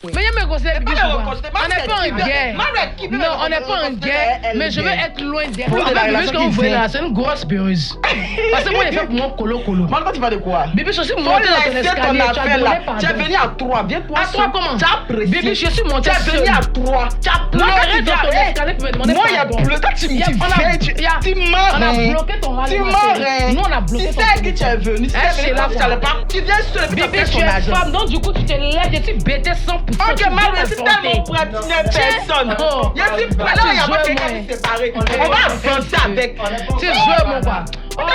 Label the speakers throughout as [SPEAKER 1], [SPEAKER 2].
[SPEAKER 1] Mais il y a mes conseils,
[SPEAKER 2] On
[SPEAKER 1] n'est pas en guerre. Non, on n'est pas en guerre, mais je veux être loin d'elle. En fait, Bibi, ce qu'on voit là, c'est une grosse peureuse. Parce que moi, il fait pour moi colo.
[SPEAKER 2] Maintenant, tu vas de quoi?
[SPEAKER 1] Bibi, je suis monté dans ton escalier, tu as donné pardon.
[SPEAKER 2] Tu es venu à 3, viens-toi.
[SPEAKER 1] À 3 comment? Bibi, je suis monté
[SPEAKER 2] seul. Tu es venu à 3.
[SPEAKER 1] Tu as pleuré dans ton escalier pour me demander pardon.
[SPEAKER 2] Moi, il y a pleuré. Toi, tu m'as
[SPEAKER 1] on a bloqué ton rallye.
[SPEAKER 2] Tu m'as
[SPEAKER 1] Nous, on a bloqué ton
[SPEAKER 2] Tu sais que tu es venu. Tu viens seul.
[SPEAKER 1] Bibi, tu es femme, donc du coup, tu te lèves, je suis bêté 100%.
[SPEAKER 2] Ok, Marie, c'est tellement pratique, personne. Il y a pas quelqu'un qui s'est séparé. On va avancer avec.
[SPEAKER 1] Tu joues, mon gars.
[SPEAKER 2] On va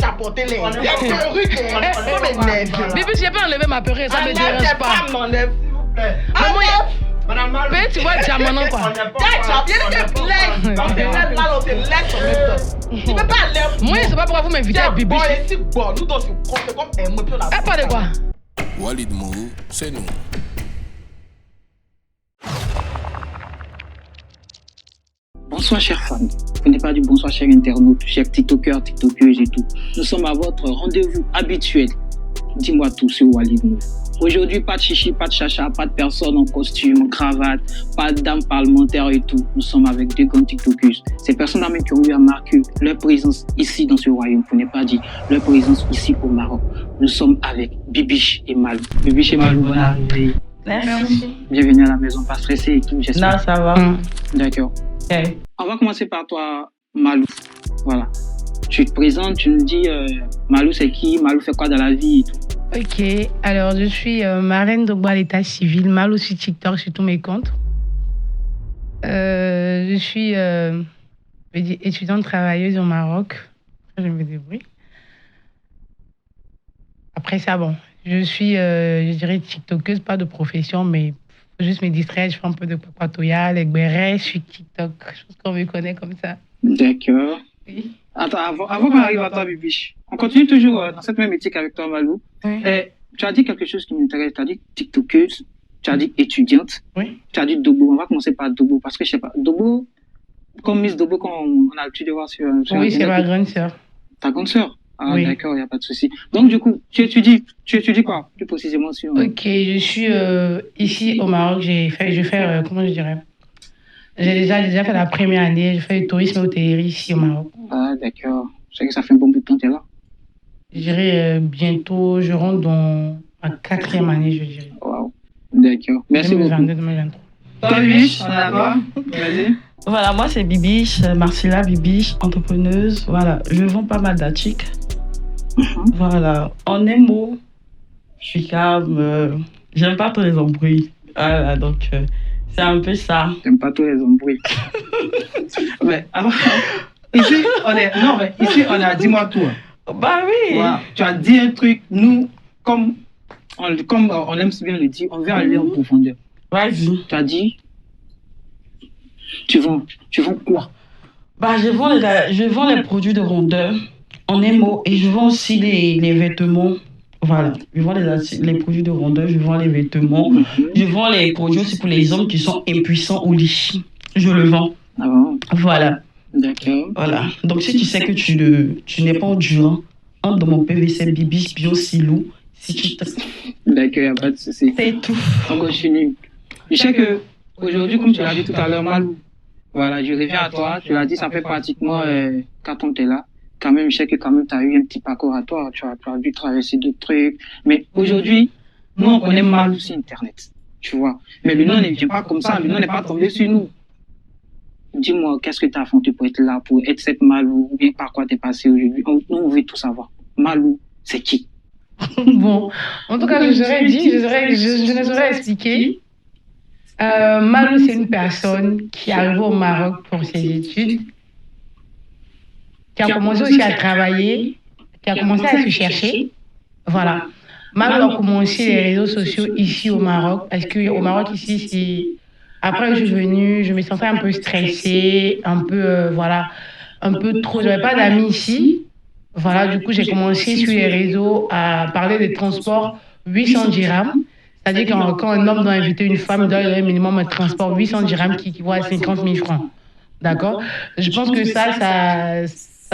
[SPEAKER 2] apporter les
[SPEAKER 1] Bibi, j'ai pas enlevé ma perruque, ça me dérange pas.
[SPEAKER 3] Madame Malou.
[SPEAKER 1] Tu vois, diamant quoi. Moi, c'est pas pourquoi vous m'invitez à Bibi. Elle parle de quoi?
[SPEAKER 4] Walid Mou, c'est nous.
[SPEAKER 5] Bonsoir chers fans, vous n'êtes pas du bonsoir chers internautes, chers tiktokers, tiktokeuses et tout. Nous sommes à votre rendez-vous habituel. Dis-moi tout sur Walid Mou. Aujourd'hui, pas de chichi, pas de chacha, pas de personne en costume, en cravate, pas de dame parlementaire et tout. Nous sommes avec deux grands tiktokeuses. Ces personnes même qui ont eu à marquer leur présence ici dans ce royaume, pour ne pas dire leur présence ici au Maroc. Nous sommes avec Bibiche et Malou. Bibiche et Malou, bonne arrivée.
[SPEAKER 6] Merci.
[SPEAKER 5] Bienvenue à la maison, pas stressé et tout, j'espère.
[SPEAKER 6] Non, ça va.
[SPEAKER 5] D'accord.
[SPEAKER 6] Okay.
[SPEAKER 5] On va commencer par toi, Malou. Voilà. Tu te présentes, tu nous dis Malou c'est qui, Malou fait quoi dans la vie et tout.
[SPEAKER 1] Ok, alors je suis marraine d'Ogba à l'état civil, Malou sur TikTok, sur tous mes comptes. Je suis étudiante travailleuse au Maroc. Je me débrouille. Après ça, bon, je suis, je dirais, tiktokeuse, pas de profession, mais juste me distraire, je fais un peu de papatoya, les bérets, je suis TikTok, je pense qu'on me connaît comme ça.
[SPEAKER 5] D'accord.
[SPEAKER 1] Oui.
[SPEAKER 5] Attends, avant qu'on arrive à toi, Bibiche, on continue toujours dans cette même éthique avec toi, Malou.
[SPEAKER 1] Oui.
[SPEAKER 5] Tu as dit quelque chose qui m'intéresse. Tu as dit tiktokeuse, tu as dit étudiante,
[SPEAKER 1] Oui.
[SPEAKER 5] tu as dit Dobo. On va commencer par Dobo, parce que je sais pas, Dobo, comme Miss Dobo, qu'on a l'habitude de voir sur
[SPEAKER 1] Oui, c'est ma grande sœur.
[SPEAKER 5] Ta grande sœur? Ah,
[SPEAKER 1] oui.
[SPEAKER 5] D'accord, il n'y a pas de souci. Donc, du coup, tu étudies quoi, plus précisément sur...
[SPEAKER 1] Ok, je suis ici au Maroc, je fais, comment je dirais, j'ai déjà fait la première année, je fais du tourisme et hôtellerie ici au Maroc.
[SPEAKER 5] Ah, d'accord. C'est que ça fait un bon bout de temps que tu es là.
[SPEAKER 1] Je dirais bientôt, je rentre dans ma 4e année, je dirais.
[SPEAKER 5] Wow. D'accord. Merci
[SPEAKER 1] 2022,
[SPEAKER 5] beaucoup.
[SPEAKER 1] 2023.
[SPEAKER 5] Toi, Bibiche, on a quoi? Vas-y.
[SPEAKER 6] Voilà, moi c'est Bibiche, Marcella Bibiche, entrepreneuse. Voilà, je vends pas mal d'articles. Voilà, en un mot, je suis calme, j'aime pas trop les embrouilles. Voilà, donc c'est un peu ça.
[SPEAKER 5] J'aime pas tous les embrouilles. Mais avant, ici, on a dis-moi tout.
[SPEAKER 6] Bah oui.
[SPEAKER 5] Voilà. Tu as dit un truc, nous, comme on aime bien le dire, on veut aller en profondeur.
[SPEAKER 6] Vas-y.
[SPEAKER 5] Tu as dit, tu vends quoi?
[SPEAKER 6] Bah je vends les produits de rondeur, en un mot, et je vends aussi les vêtements. Voilà, je vends les produits de rondeur, je vends les vêtements, je vends les produits aussi pour les hommes qui sont impuissants au lit. Je le vends.
[SPEAKER 5] Ah bon?
[SPEAKER 6] Voilà.
[SPEAKER 5] D'accord.
[SPEAKER 6] Voilà. Donc si tu sais que tu n'es pas endurant, entre dans mon PVC Bibiche Bio Silou. Si tu te...
[SPEAKER 5] D'accord, il n'y a pas de souci.
[SPEAKER 6] C'est tout.
[SPEAKER 5] On continue. Je sais que aujourd'hui, comme tu l'as dit tout à l'heure, Malou, voilà, je reviens à toi. Tu l'as dit, ça fait pratiquement 4 ans que tu es là. Quand même, je sais que quand même, tu as eu un petit parcours à toi. Tu as dû traverser d'autres trucs. Mais aujourd'hui, nous, on connaît Malou sur Internet. Tu vois. Mais le nom ne vient pas comme ça. Le nom n'est pas tombé sur nous. Dis-moi, qu'est-ce que tu as affronté pour être là, pour être cette Malou, ou bien par quoi tu es passé aujourd'hui? Nous, on veut tout savoir. Malou, c'est qui?
[SPEAKER 1] Bon, en tout cas, je ne saurais expliquer. Malou, c'est une personne qui arrive au Maroc pour ses études, qui a commencé aussi à travailler, qui a commencé à se chercher. Voilà. Malou a commencé les réseaux sociaux ici au Maroc, parce qu'au Maroc, ici, c'est... Après, je suis venue, je me sentais un peu stressée, un peu, voilà, un peu trop. Je n'avais pas d'amis ici. Voilà, du coup, j'ai commencé sur les réseaux à parler des transports 800 dirhams. C'est-à-dire que quand un homme doit inviter une femme, il doit avoir un minimum un transport 800 dirhams qui vaut à 50 000 francs. D'accord? Je pense que ça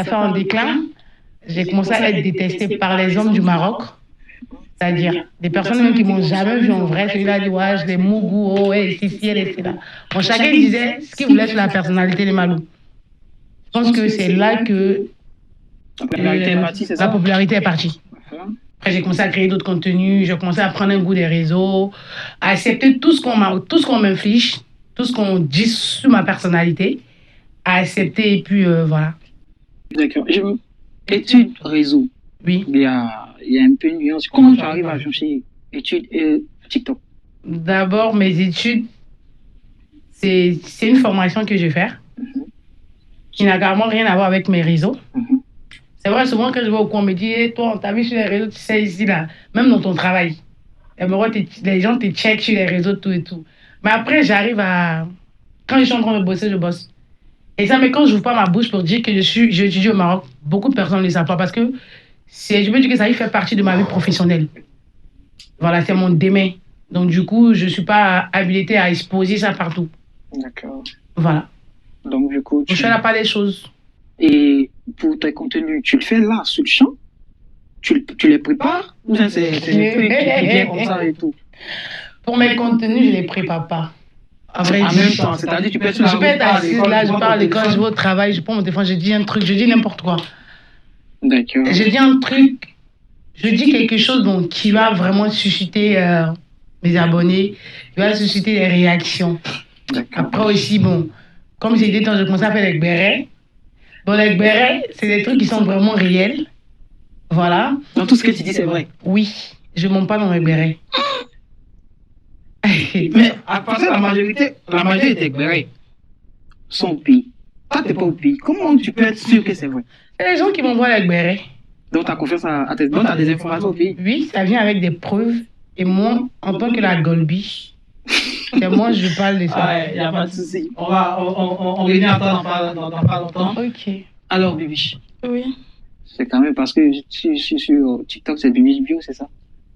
[SPEAKER 1] fait un déclin. J'ai commencé à être détestée par les hommes du Maroc. C'est-à-dire, des personnes même qui m'ont jamais vu en vrai, celui-là dit, ouais, je l'ai mougou, oh, ouais, si, elle est là. Bon, chacun disait ce qu'il voulait sur la personnalité de Malou. Je pense que c'est là que la popularité est partie. Après, j'ai commencé à créer d'autres contenus, j'ai commencé à prendre un goût des réseaux, à accepter tout ce qu'on m'inflige, tout ce qu'on dit sur ma personnalité, à accepter et puis voilà.
[SPEAKER 5] D'accord. Études réseau.
[SPEAKER 1] Oui.
[SPEAKER 5] Il y a un peu une nuance. Comment tu arrives à chercher études et TikTok?
[SPEAKER 1] D'abord, mes études, c'est une formation que je vais faire qui n'a carrément rien à voir avec mes réseaux. C'est vrai, souvent quand je vais au coin, on me dit hey, toi, on t'a vu sur les réseaux, tu sais, ici, là, même dans ton travail. Les gens te checkent sur les réseaux, tout et tout. Mais après, j'arrive à. Quand je suis en train de bosser, je bosse. Et ça, mais quand je n'ouvre pas ma bouche pour dire que j'étudie au Maroc, beaucoup de personnes ne le savent pas parce que je peux dire que ça y fait partie de ma vie professionnelle. Voilà, c'est mon demain. Donc, du coup, je ne suis pas habilitée à exposer ça partout.
[SPEAKER 5] D'accord.
[SPEAKER 1] Voilà.
[SPEAKER 5] Donc, du coup,
[SPEAKER 1] je fais la part des choses.
[SPEAKER 5] Et pour tes contenus, tu le fais là, sur le champ? Tu les prépares? Ou bien c'est des trucs qui viennent comme ça et tout?
[SPEAKER 1] Pour mes contenus, je ne les prépare pas.
[SPEAKER 5] En même temps, c'est-à-dire tu peux être
[SPEAKER 1] je peux être assise là, je parle à l'école, je vais au travail, je prends mon téléphone, je dis un truc, je dis n'importe quoi.
[SPEAKER 5] D'accord.
[SPEAKER 1] Je dis un truc, je dis quelque chose donc, qui va vraiment susciter mes abonnés, qui va susciter des réactions. Après aussi, bon, comme j'ai dit quand je commençais à faire les bérets, bon, les bérets, c'est des trucs qui sont vraiment réels. Voilà.
[SPEAKER 5] Donc tout ce que tu dis, c'est vrai?
[SPEAKER 1] Oui, je ne mens pas dans mes bérets.
[SPEAKER 5] Mais à part ça, la majorité des bérets sont au pays. Toi, tu n'es pas au pays. Comment tu peux être sûr que c'est vrai?
[SPEAKER 1] C'est les gens qui m'envoient les bérets.
[SPEAKER 5] Donc tu as confiance à tes... Donc tu as des informations au pays?
[SPEAKER 1] Oui, ça vient avec des preuves. Et moi, en tant que la Golbi, c'est moi, je parle de ça.
[SPEAKER 5] Ouais, il n'y a pas de souci. On revient à toi dans pas longtemps.
[SPEAKER 1] Ok.
[SPEAKER 5] Alors, Bibiche.
[SPEAKER 6] Oui.
[SPEAKER 5] C'est quand même parce que je suis sur TikTok, c'est Bibiche Bio, c'est ça?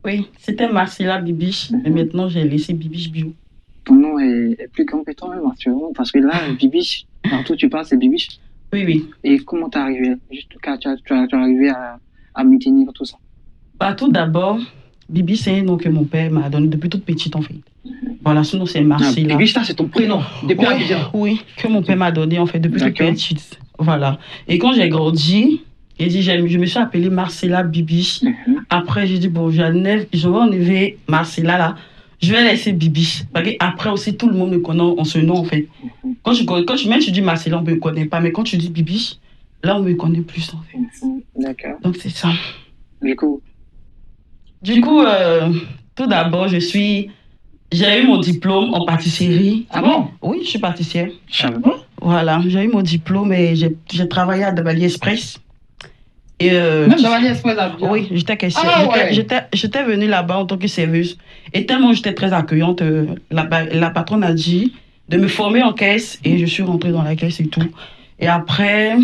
[SPEAKER 6] Oui, c'était Marcella Bibiche, mais maintenant j'ai laissé Bibiche Bio.
[SPEAKER 5] Ton nom est plus grand que toi-même actuellement, parce que là, Bibiche, partout tu parles, c'est Bibiche.
[SPEAKER 6] Oui, oui.
[SPEAKER 5] Et comment t'es arrivé? Juste quand tu es arrivé à maintenir tout ça?
[SPEAKER 6] Bah, tout d'abord, Bibiche, c'est un nom que mon père m'a donné depuis toute petite en fait. Voilà, sinon c'est Marcella.
[SPEAKER 5] Bibiche, ça c'est ton prénom, depuis Abidjan?
[SPEAKER 6] Oui, que mon père m'a donné en fait depuis toute petite. Voilà. Et quand j'ai grandi, je me suis appelée Marcella Bibiche. Après, j'ai dit, bon, je vais enlever Marcella là. Je vais laisser Bibiche. Parce après aussi, tout le monde me connaît en ce nom en fait. Même tu dis Marcella, on ne me connaît pas. Mais quand tu dis Bibiche, là, on me connaît plus en fait.
[SPEAKER 5] D'accord.
[SPEAKER 6] Donc c'est ça.
[SPEAKER 5] Du coup,
[SPEAKER 6] tout d'abord, j'ai eu mon diplôme en pâtisserie.
[SPEAKER 5] Ah bon?
[SPEAKER 6] Oui, je suis pâtissière.
[SPEAKER 5] Je savais pas.
[SPEAKER 6] Voilà, j'ai eu mon diplôme et j'ai travaillé à Dabali Express. Et
[SPEAKER 5] même Dabali Express à Abidjan?
[SPEAKER 6] Oui, j'étais caissière. J'étais venue là-bas en tant que serveuse. Et tellement j'étais très accueillante, la patronne a dit de me former en caisse et je suis rentrée dans la caisse et tout. Et après,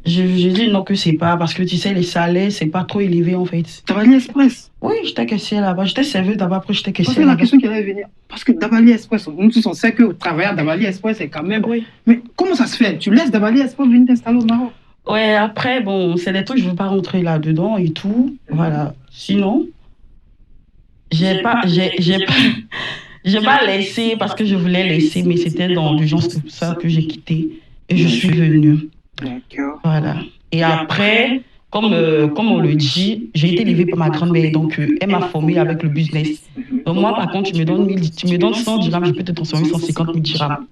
[SPEAKER 6] j'ai dit non que c'est pas, parce que tu sais, les salaires, c'est pas trop élevé en fait.
[SPEAKER 5] Dabali Express?
[SPEAKER 6] Oui, j'étais caissière là-bas. J'étais serveuse d'abord, après j'étais caissière.
[SPEAKER 5] C'est la question qui allait venir. Parce que Dabali Express, nous tous on sait que travailler à Dabali Express, c'est quand même...
[SPEAKER 6] Oui.
[SPEAKER 5] Mais comment ça se fait? Tu laisses Dabali Express venir t'installer au Maroc?
[SPEAKER 6] Ouais, après, bon, c'est des trucs, je ne veux pas rentrer là-dedans et tout. Voilà. Sinon, j'ai pas laissé parce que je voulais laisser, mais c'était dans l'urgence, c'est pour ça que j'ai quitté et je suis venue.
[SPEAKER 5] D'accord.
[SPEAKER 6] Voilà. Et après, comme on le dit, j'ai été élevée par ma grand-mère, donc elle m'a formée avec le business. Donc moi, par contre, tu me donnes 100 dirhams, je peux te transformer 150 000 dirhams.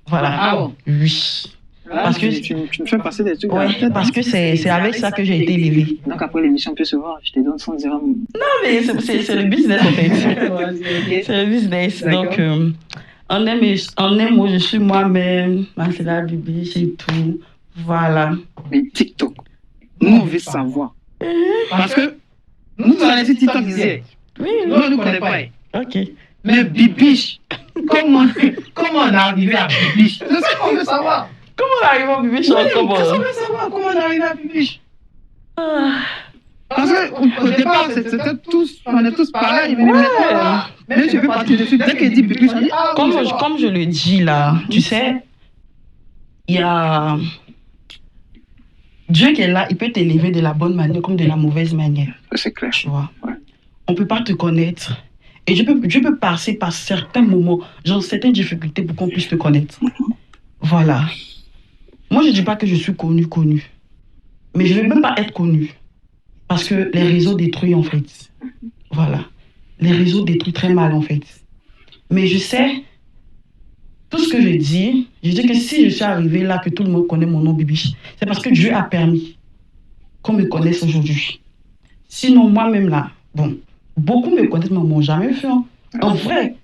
[SPEAKER 6] Voilà.
[SPEAKER 5] Ah bon?
[SPEAKER 6] Oui. Parce que
[SPEAKER 5] tu me fais passer des trucs.
[SPEAKER 6] Ouais, parce que c'est avec ça que j'ai été élevée.
[SPEAKER 5] Donc après l'émission peut se voir, je te donne 100 dirhams.
[SPEAKER 6] Non, mais c'est le business en fait. C'est le business. Donc, en un mot, je suis moi-même, Marcella Bibiche et tout. Voilà.
[SPEAKER 5] Mais TikTok, nous on veut savoir. Parce que nous allons laisser TikTok disait.
[SPEAKER 6] Oui,
[SPEAKER 5] nous on ne connaît pas.
[SPEAKER 6] Ok.
[SPEAKER 5] Mais Bibiche, comment on est arrivé à Bibiche? C'est ce qu'on veut savoir.
[SPEAKER 6] Comment on arrive à Bibiche?
[SPEAKER 5] Comment on veut savoir comment on est arrivé à Bibiche? Parce qu'au départ, on est tous pareils, mais maintenant, même je veux partir dessus. Dès qu'il dit Bibiche, on dit
[SPEAKER 6] comme je le dis là, tu sais, il y a Dieu qui est là, il peut t'élever de la bonne manière comme de la mauvaise manière.
[SPEAKER 5] C'est clair.
[SPEAKER 6] Tu vois.
[SPEAKER 5] Ouais.
[SPEAKER 6] On ne peut pas te connaître. Et je peux passer par certains moments, genre certaines difficultés pour qu'on puisse te connaître. Voilà. Moi, je ne dis pas que je suis connu. Mais je ne veux même pas être connu. Parce que les réseaux détruisent, en fait. Voilà. Les réseaux détruisent très mal, en fait. Mais je sais, tout ce que je dis que si je suis arrivé là, que tout le monde connaît mon nom Bibiche, c'est parce que Dieu a permis qu'on me connaisse aujourd'hui. Sinon, moi-même là, bon, beaucoup me connaissent, mais ne m'ont jamais vu. Hein. En vrai.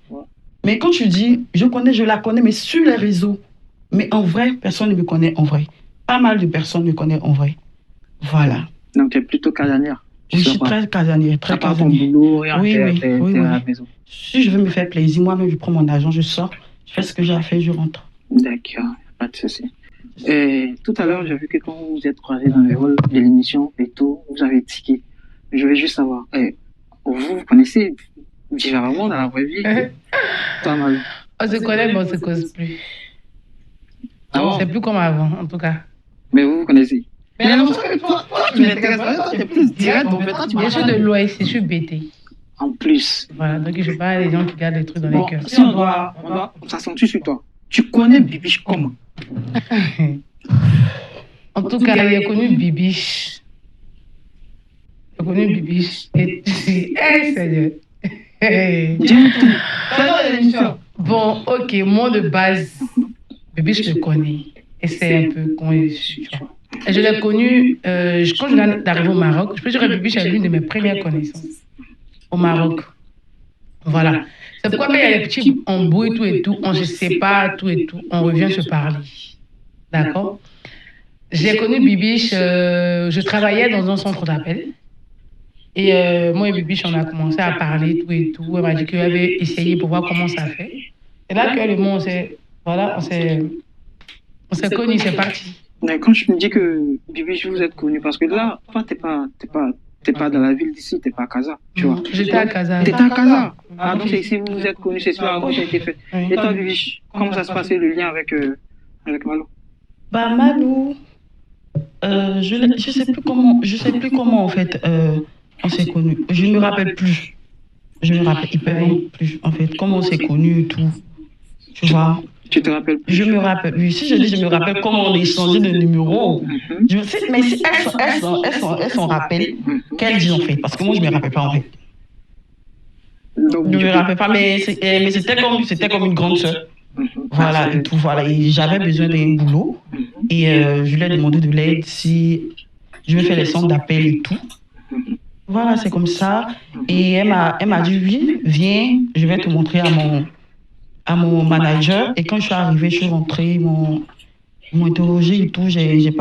[SPEAKER 6] Mais quand tu dis, je la connais, mais sur les réseaux. Mais en vrai, personne ne me connaît en vrai. Pas mal de personnes me connaissent en vrai. Voilà.
[SPEAKER 5] Donc, tu es plutôt casanière.
[SPEAKER 6] Oui, je suis très casanière. Très casanière.
[SPEAKER 5] Ton boulot, rien,
[SPEAKER 6] oui.
[SPEAKER 5] À la maison.
[SPEAKER 6] Si je veux me faire plaisir, moi-même, je prends mon argent, je sors, je fais ce que j'ai à faire, je rentre.
[SPEAKER 5] D'accord, pas de souci. Tout à l'heure, j'ai vu que quand vous êtes croisés dans le rôle de l'émission et tout, vous avez tiqué. Je vais juste savoir, vous connaissez différemment dans la vraie vie? Pas mal.
[SPEAKER 1] On se connaît, mais on ne se cause plus. C'est plus comme avant, en tout cas.
[SPEAKER 5] Mais vous connaissez? Mais non, tu m'intéresses pas, tu es plus direct.
[SPEAKER 1] Je suis de l'Ouest, je suis bêtée.
[SPEAKER 5] En plus.
[SPEAKER 1] Voilà, donc je parle des gens qui gardent des trucs dans les cœurs.
[SPEAKER 5] Si on doit s'accentuer sur toi, tu connais Bibiche comment?
[SPEAKER 1] En tout cas, j'ai connu Bibiche. Et Seigneur. Bon, ok, moi de base, Bibiche, je le connais. Et c'est un peu comment je suis. Je l'ai connu quand je viens d'arriver au Maroc. Je peux dire que Bibiche est l'une de mes premières connaissances au Maroc. Voilà. C'est pourquoi quand il y a des petits embrouilles, tout et tout, on ne se sépare, tout et tout, on revient se parler. D'accord? J'ai connu Bibiche, je travaillais dans un centre d'appel. Et moi et Bibiche, on a commencé à parler, tout et tout. Elle m'a dit qu'elle avait essayé pour voir comment ça fait. Et là, que le monde, on s'est connus, c'est parti.
[SPEAKER 5] Mais quand je me dis que Bibiche, vous êtes connu, parce que là, toi, t'es pas dans la ville d'ici, t'es pas à Casa, tu vois.
[SPEAKER 1] J'étais à Casa.
[SPEAKER 5] T'étais à Casa. Ah, donc si vous êtes connu, c'est sûr, avant ça a été fait. Et toi, Bibiche, comment ça se passait le lien avec Malou?
[SPEAKER 6] Bah, Malou, je sais plus comment en fait on s'est connus. Je ne me rappelle plus. Je me rappelle plus en fait comment on s'est connus et tout. Tu vois.
[SPEAKER 5] Tu te rappelles plus?
[SPEAKER 6] Je me rappelle. Oui, si je dis je me rappelle comment on a échangé de numéros. Mais si elles s'en rappellent, qu'elles disent en fait. Parce que moi, je ne me rappelle pas en fait. Donc, je ne me rappelle pas, mais c'était comme une grande sœur. Voilà, et tout. Voilà. Et j'avais besoin d'un boulot. Et je lui ai demandé de l'aide si je vais faire les centres d'appel et tout. Voilà, c'est comme ça. Et elle m'a dit oui, viens, je vais te montrer à mon manager. Et quand je suis arrivée, je suis rentrée, ils m'ont interrogé et tout. J'ai dit,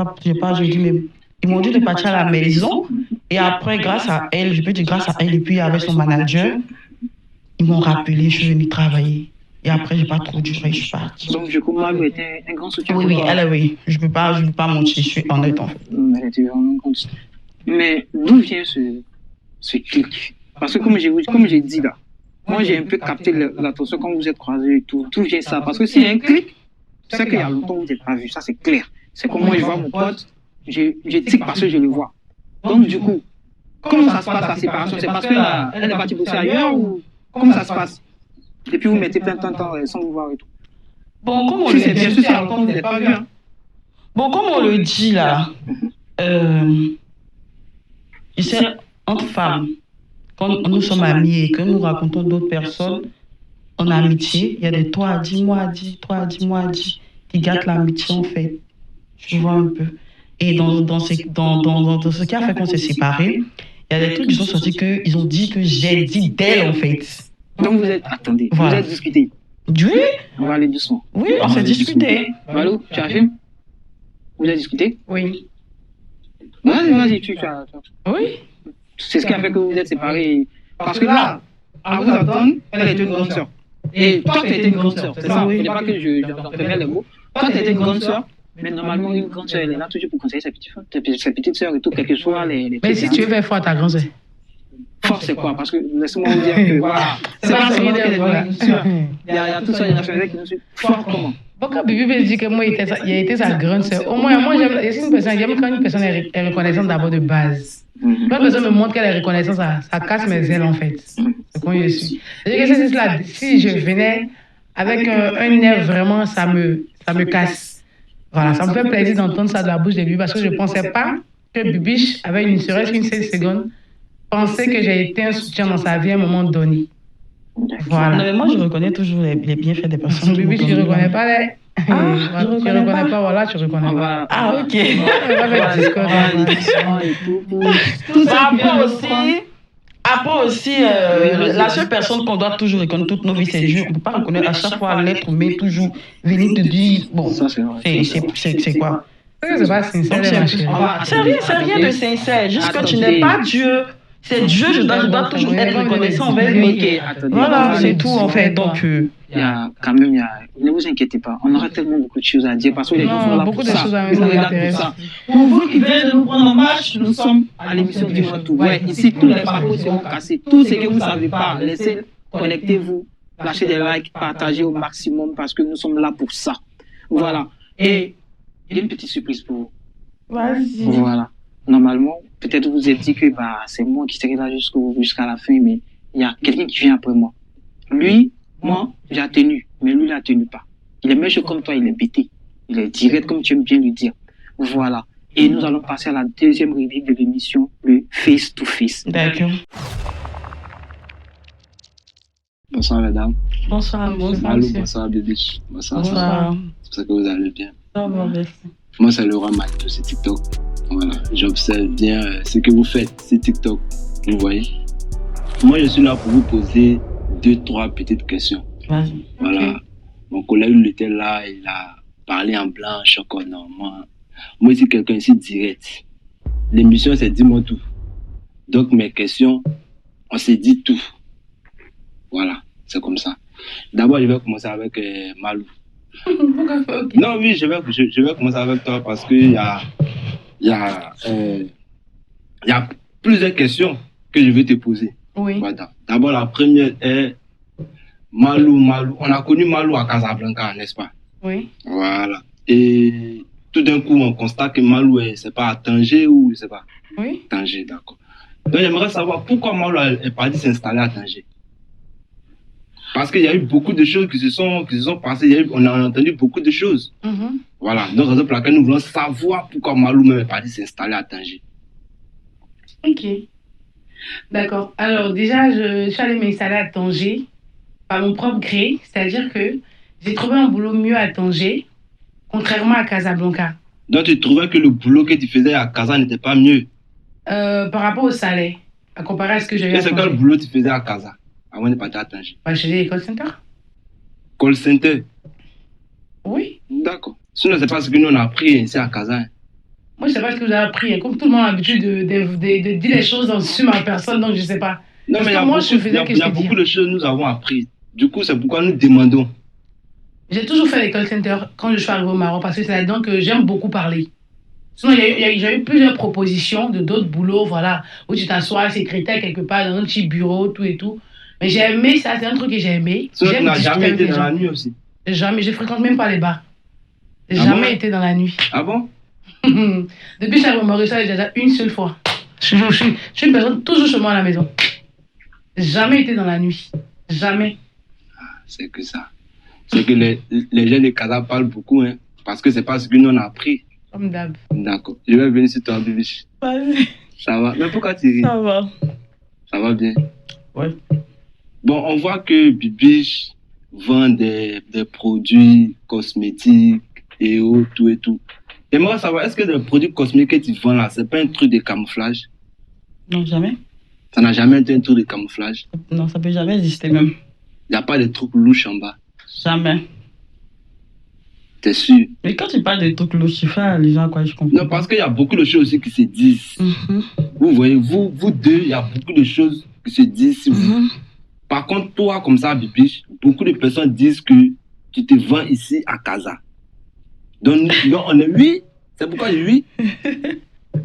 [SPEAKER 6] mais ils m'ont dit de partir à la maison. Et après, grâce à elle, je peux dire grâce à elle, et puis avec son manager, ils m'ont rappelé, je suis venue travailler. Et après, je n'ai pas trop duré, je suis partie.
[SPEAKER 5] Donc, du coup, Malou était un grand soutien.
[SPEAKER 6] Oui, elle, oui. Je ne peux pas mentir, je suis honnête en fait.
[SPEAKER 5] Elle était vraiment grande. Mais d'où vient ce clic? Parce que comme j'ai dit là, moi j'ai un peu capté l'attention quand vous êtes croisés et tout. D'où vient ça? Parce que s'il y a un clic, c'est qu'il y a longtemps que vous n'êtes pas vu. Ça c'est clair. C'est comme moi je vois mon pote, je tic parce que je le vois. Donc du coup, comment ça se passe la séparation? C'est parce qu'elle est partie bosser ailleurs ou comment ça se passe? Et puis vous mettez plein de temps sans vous voir et tout.
[SPEAKER 6] Bon, comme on le dit,
[SPEAKER 5] bien sûr, c'est longtemps que vous n'êtes pas vu. Hein.
[SPEAKER 6] Bon, comme on le dit là, tu sais, entre femmes, quand nous sommes amis et que nous racontons d'autres personnes en amitié, il y a des toi dis, moi dis, toi dis, moi dis, qui gâtent l'amitié en fait. Tu vois un peu. Et dans ce qui a fait qu'on s'est séparés, il y a des trucs qui sont sortis qu'ils ont dit que j'ai dit d'elle en fait.
[SPEAKER 5] Donc vous êtes, attendez,
[SPEAKER 6] voilà.
[SPEAKER 5] Vous êtes discuté.
[SPEAKER 6] Oui.
[SPEAKER 5] On va aller doucement.
[SPEAKER 6] Oui, on s'est discuté.
[SPEAKER 5] Malou, tu affirmes? Vous avez discuté?
[SPEAKER 1] Oui.
[SPEAKER 5] Vas-y, tu as.
[SPEAKER 1] Oui.
[SPEAKER 5] C'est ce qui a fait que vous êtes séparés. Parce que là, à vous entendre, elle était une grande sœur. Et toi, tu étais une grande sœur, c'est ça? Il n'est pas que j'entendais les mots. Toi, tu étais une grande sœur, mais normalement, une grande sœur, elle est là toujours pour conseiller sa petite sœur et tout, quel que soit les
[SPEAKER 1] mais si tu veux faire foi à ta grande sœur.
[SPEAKER 5] Fort, c'est quoi? Parce que laisse-moi vous dire que voilà, c'est pas seulement qu'elle est une sœur. Il y a tout ça, il y a des qui nous suivent. Fort comment?
[SPEAKER 1] Pourquoi Bibi me dit que moi, il a été sa grande sœur? Au moins, moi, j'aime une personne, j'aime quand une personne est reconnaissante d'abord de base. Quand une personne me montre qu'elle est reconnaissante, ça casse mes ailes, en fait. C'est comme je suis. Si je venais avec un air vraiment, ça me casse. Voilà, ça me fait plaisir d'entendre ça de la bouche de lui parce que je ne pensais pas que Bibiche avait une seule seconde pensait que j'ai été un soutien dans sa vie à un moment donné. Voilà.
[SPEAKER 6] Non, mais moi, je reconnais toujours les bienfaits des personnes.
[SPEAKER 1] Bibiche, tu ne reconnais pas les... tu ne reconnais pas, voilà, tu ne reconnais pas.
[SPEAKER 6] Ah, ok. Après aussi, la seule personne qu'on doit toujours reconnaître toute nos vies, c'est Dieu. On ne peut pas reconnaître à chaque fois l'être humain, toujours venir te dire, bon, c'est quoi?
[SPEAKER 1] C'est pas sincère.
[SPEAKER 6] C'est rien de sincère. Juste que tu n'es pas Dieu. C'est Dieu, je dois toujours être reconnaissant envers lui. Voilà, c'est tout en fait. Donc,
[SPEAKER 5] il y a quand même, ne vous inquiétez pas, on aura tellement beaucoup de choses à dire parce que les gens sont là pour ça. Pour vous qui venez de nous prendre en marche, nous sommes à l'émission du Tout. Ouais, ici, tous les parcours seront cassés. Tout ce que vous ne savez pas, laissez, connectez-vous, lâchez des likes, partagez au maximum parce que nous sommes là pour ça. Voilà. Et il y a une petite surprise pour vous.
[SPEAKER 6] Vas-y.
[SPEAKER 5] Voilà. Normalement, peut-être vous vous êtes dit que c'est moi qui serai là jusqu'à la fin, mais il y a quelqu'un qui vient après moi. Lui, moi, j'ai tenu, mais lui, il n'a tenu pas. Il est méchant comme toi, il est bêté. Il est direct comme tu aimes bien lui dire. Voilà. Et nous allons passer à la deuxième rubrique de l'émission, le face to face.
[SPEAKER 6] D'accord.
[SPEAKER 3] Bonsoir mesdames.
[SPEAKER 6] Bonsoir.
[SPEAKER 3] Allô, bonsoir Bibiche. Bonsoir. J'espère que vous allez bien.
[SPEAKER 6] Ça va, merci.
[SPEAKER 3] Moi, c'est Laurent Mato, c'est TikTok. Voilà, j'observe bien ce que vous faites, c'est TikTok. Vous voyez. Moi, je suis là pour vous poser 2-3 petites questions.
[SPEAKER 6] Vas-y.
[SPEAKER 3] Voilà. Okay. Mon collègue, il était là, il a parlé en blanche, encore non. Moi, ici, quelqu'un ici direct. L'émission, c'est dis-moi tout. Donc, mes questions, on s'est dit tout. Voilà, c'est comme ça. D'abord, je vais commencer avec Malou.
[SPEAKER 1] Okay.
[SPEAKER 3] Non, oui, je vais commencer avec toi parce qu'il y a plusieurs questions que je vais te poser.
[SPEAKER 1] Oui.
[SPEAKER 3] Voilà. D'abord, la première est Malou. On a connu Malou à Casablanca, n'est-ce pas?
[SPEAKER 1] Oui.
[SPEAKER 3] Voilà. Et tout d'un coup, on constate que Malou, c'est pas à Tanger ou c'est pas?
[SPEAKER 1] Oui.
[SPEAKER 3] Tanger, d'accord. Donc, j'aimerais savoir pourquoi Malou est parti s'installer à Tanger. Parce qu'il y a eu beaucoup de choses qui se sont passées. On a entendu beaucoup de choses.
[SPEAKER 1] Mm-hmm.
[SPEAKER 3] Voilà. Donc, raison pour laquelle nous voulons savoir pourquoi Malou même est parti s'installer à Tanger.
[SPEAKER 1] Ok. D'accord. Alors, déjà, je suis allée m'installer à Tanger par mon propre gré. C'est-à-dire que j'ai trouvé un boulot mieux à Tanger, contrairement à Casablanca.
[SPEAKER 3] Donc, tu trouvais que le boulot que tu faisais à Casa n'était pas mieux?
[SPEAKER 1] Par rapport au salaire, à comparer à ce que j'avais à Tanger.
[SPEAKER 3] Et c'est quel boulot tu faisais à Casa avant de partir à Tanger?
[SPEAKER 1] Je faisais call center.
[SPEAKER 3] Call center?
[SPEAKER 1] Oui.
[SPEAKER 3] D'accord. Sinon, c'est pas ce que nous on a appris ici à Casa.
[SPEAKER 1] Moi, je ne sais pas ce que vous avez appris. Comme tout le monde a l'habitude de dire les choses sur ma personne, donc je ne sais pas.
[SPEAKER 3] Non, mais il y a beaucoup de choses que nous avons appris. Du coup, c'est pourquoi nous demandons.
[SPEAKER 1] J'ai toujours fait les call centers quand je suis arrivée au Maroc parce que c'est là-dedans que j'aime beaucoup parler. Sinon, j'ai eu plusieurs propositions de d'autres boulots, voilà, où tu t'assois secrétaire quelque part dans un petit bureau, tout et tout. Mais j'ai aimé ça, c'est un truc que j'ai aimé.
[SPEAKER 3] Sinon, tu n'as jamais été dans la nuit aussi?
[SPEAKER 1] Jamais, je fréquente même pas les bars. J'ai jamais été dans la nuit.
[SPEAKER 3] Ah bon?
[SPEAKER 1] Depuis que je suis arrivée au Maroc, j'ai déjà une seule fois. Je suis une personne toujours chez moi à la maison. Jamais été dans la nuit. Jamais.
[SPEAKER 3] Ah, c'est que ça. C'est que les jeunes de Casa parlent beaucoup, hein, parce que c'est pas ce que nous on a appris.
[SPEAKER 1] Comme d'hab.
[SPEAKER 3] D'accord. Je vais venir sur toi, Bibiche.
[SPEAKER 6] Vas-y.
[SPEAKER 3] Ça va? Mais pourquoi tu ris?
[SPEAKER 6] Ça va.
[SPEAKER 3] Ça va bien?
[SPEAKER 6] Ouais.
[SPEAKER 3] Bon, on voit que Bibiche vend des produits cosmétiques et autres, tout et tout. J'aimerais savoir, est-ce que les produits cosmétiques que tu vends là, c'est pas un truc de camouflage?
[SPEAKER 6] Non, jamais.
[SPEAKER 3] Ça n'a jamais été un truc de camouflage?
[SPEAKER 6] Non, ça peut jamais exister même.
[SPEAKER 3] Il n'y a pas de trucs louches en bas?
[SPEAKER 6] Jamais.
[SPEAKER 3] T'es sûr?
[SPEAKER 6] Mais quand tu parles de trucs louches, tu fais les gens quoi, je comprends.
[SPEAKER 3] Non, parce qu'il y a beaucoup de choses aussi qui se disent.
[SPEAKER 6] Mm-hmm.
[SPEAKER 3] Vous voyez, vous deux, il y a beaucoup de choses qui se disent. Mm-hmm. Par contre, toi, comme ça, Bibiche, beaucoup de personnes disent que tu te vends ici à Casa. Donc on est oui, c'est pourquoi je dis oui.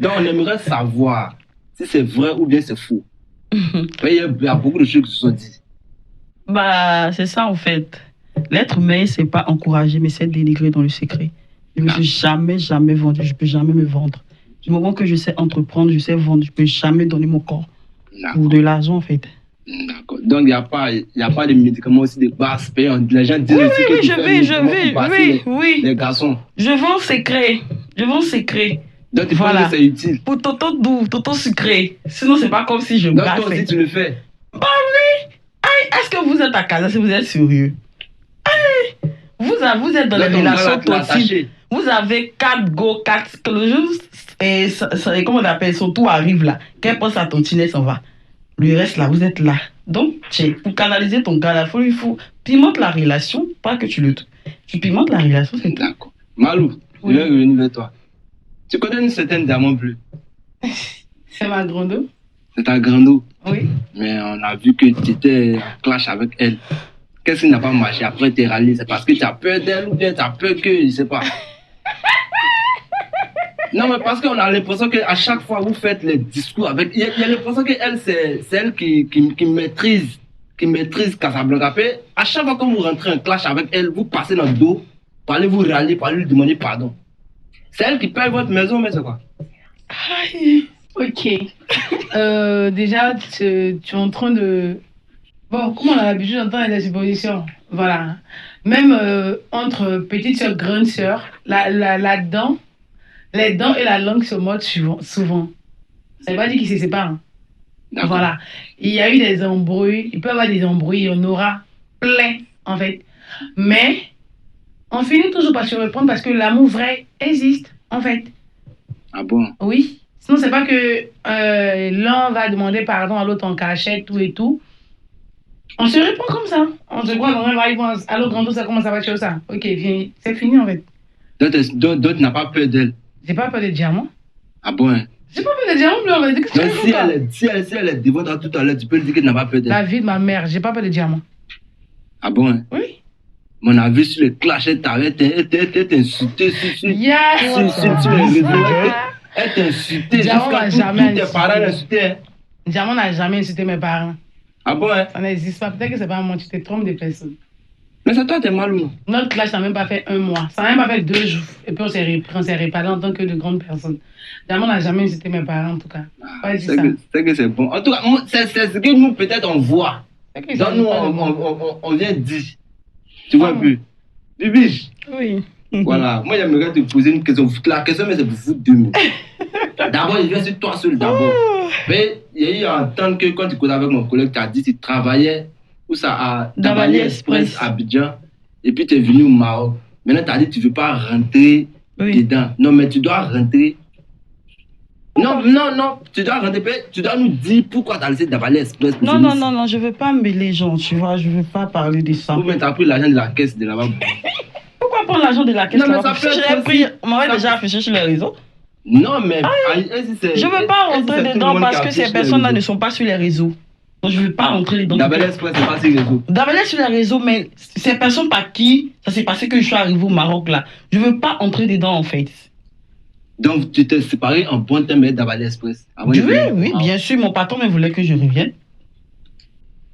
[SPEAKER 3] Donc on aimerait savoir si c'est vrai ou bien c'est faux. Il y a beaucoup de choses qui se sont dites.
[SPEAKER 6] Bah, c'est ça en fait. L'être humain, c'est pas encourager, mais c'est dénigrer dans le secret. Je ne me suis jamais vendu, je peux jamais me vendre. Du moment que je sais entreprendre, je sais vendre, je peux jamais donner mon corps pour de l'argent, en fait.
[SPEAKER 3] D'accord. Donc, il n'y a pas de médicaments aussi de basse paye. Les gens disent aussi que les garçons.
[SPEAKER 6] Je vends secret.
[SPEAKER 3] Donc, tu penses que c'est utile?
[SPEAKER 6] Pour Toto doux, Toto sucré. Sinon, c'est pas comme si je
[SPEAKER 3] donc, toi aussi, tu le fais?
[SPEAKER 6] Bah oui. Aïe, est-ce que vous êtes à casa si vous êtes sérieux? Aïe. Vous êtes dans les relations toxiques. Vous avez 4 go, 4 que le jour, et comment on appelle, son tour arrive là. Qu'elle pense à ton tinet, s'en va. Le reste là, vous êtes là. Donc, pour canaliser ton gars là, il faut pimenter la relation, pas que tu pimentes la relation, c'est tout.
[SPEAKER 3] D'accord. Malou, je vais revenir vers toi. Tu connais une certaine diamant bleu?
[SPEAKER 1] C'est ma grande.
[SPEAKER 3] C'est ta grande.
[SPEAKER 1] Oui.
[SPEAKER 3] Mais on a vu que tu étais en clash avec elle. Qu'est-ce qui n'a pas marché? Après, tu es rallié. C'est parce que tu as peur d'elle ou bien tu as peur que, je ne sais pas. Non, mais parce qu'on a l'impression qu'à chaque fois vous faites les discours avec. Il y a l'impression qu'elle, c'est elle qui maîtrise Casablanca. À chaque fois que vous rentrez en clash avec elle, vous passez dans le dos, pour aller vous rallier, pour aller lui demander pardon. C'est elle qui paye votre maison, mais c'est quoi?
[SPEAKER 1] Ok. Déjà, tu es en train de. Bon, comme on a l'habitude d'entendre des suppositions. Voilà. Même entre petite soeur, grande soeur, là-dedans. Les dents et la langue se mordent souvent. Ça ne veut pas dire qu'ils se séparent. Hein. Voilà. Il y a eu des embrouilles. Il peut y avoir des embrouilles. Il y en aura plein, en fait. Mais on finit toujours par se reprendre parce que l'amour vrai existe, en fait.
[SPEAKER 3] Ah bon?
[SPEAKER 1] Oui. Sinon, c'est pas que l'un va demander pardon à l'autre en cachette, tout et tout. On se répond comme ça. On se croit dans un va, allô, grand ça, comment ça va, tu ça? Ok, c'est fini, en fait.
[SPEAKER 3] D'autres n'ont pas peur d'elle.
[SPEAKER 1] J'ai pas peur des diamants.
[SPEAKER 3] Ah bon? Hein?
[SPEAKER 1] J'ai pas peur des diamants, mais on va dire que
[SPEAKER 3] si elle est devant toi tout à l'heure, tu peux lui dire qu'elle n'a pas peur d'elle.
[SPEAKER 1] La vie de ma mère, j'ai pas peur des diamants.
[SPEAKER 3] Ah bon? Hein?
[SPEAKER 1] Oui.
[SPEAKER 3] On a vu sur le clash, elle t'insultait sur les réseaux. Elle t'insultait jusqu'à tous tes parents l'insultaient.
[SPEAKER 1] Diamant n'a jamais insulté mes parents.
[SPEAKER 3] Ah bon? Hein?
[SPEAKER 1] Ça n'existe pas. Peut-être que c'est pas moi, tu te trompes de personnes.
[SPEAKER 3] Mais c'est toi, t'es mal ou non?
[SPEAKER 1] Notre clash n'a même pas fait 1 mois. Ça n'a même pas fait 2 jours. Et puis on s'est réparé en tant que de grandes personnes. Diamant n'a jamais insulté mes parents, en tout cas.
[SPEAKER 3] C'est que c'est bon. En tout cas, c'est ce que nous, peut-être, on voit. Donc nous, on vient dire. Tu vois un peu? Bibiche.
[SPEAKER 6] Oui.
[SPEAKER 3] Voilà. Moi, j'aimerais te poser une question. La question, mais c'est pour vous deux. D'abord, je viens sur toi seul, d'abord. Mais il y a eu un temps que quand tu connais avec mon collègue, tu as dit que tu travaillais. Où ça à Dabali Express à Abidjan, et puis tu es venu au Maroc. Maintenant, tu as dit que tu ne veux pas rentrer dedans. Non, mais tu dois rentrer. Non, tu dois rentrer. Tu dois nous dire pourquoi tu as laissé Dabali Express.
[SPEAKER 6] Non, je ne veux pas mêler les gens, tu vois, je ne veux pas parler de ça.
[SPEAKER 3] Ou bien tu as pris l'argent de la caisse de là-bas.
[SPEAKER 6] Pourquoi prendre l'argent de la caisse
[SPEAKER 3] de là-bas?
[SPEAKER 6] On m'avait déjà affiché sur les réseaux.
[SPEAKER 3] Non, mais.
[SPEAKER 6] Je ne veux pas rentrer dedans parce que ces personnes-là ne sont pas sur les réseaux. Donc, je ne veux pas rentrer dedans.
[SPEAKER 3] Dabali Express, c'est pas sur les réseaux.
[SPEAKER 6] Dabali sur les réseaux, mais ces personnes par qui ça s'est passé que je suis arrivé au Maroc là. Je ne veux pas entrer dedans en fait.
[SPEAKER 3] Donc, tu t'es séparé en bon terme avec Dabali Express?
[SPEAKER 6] Oui, bien sûr. Mon patron me voulait que je revienne.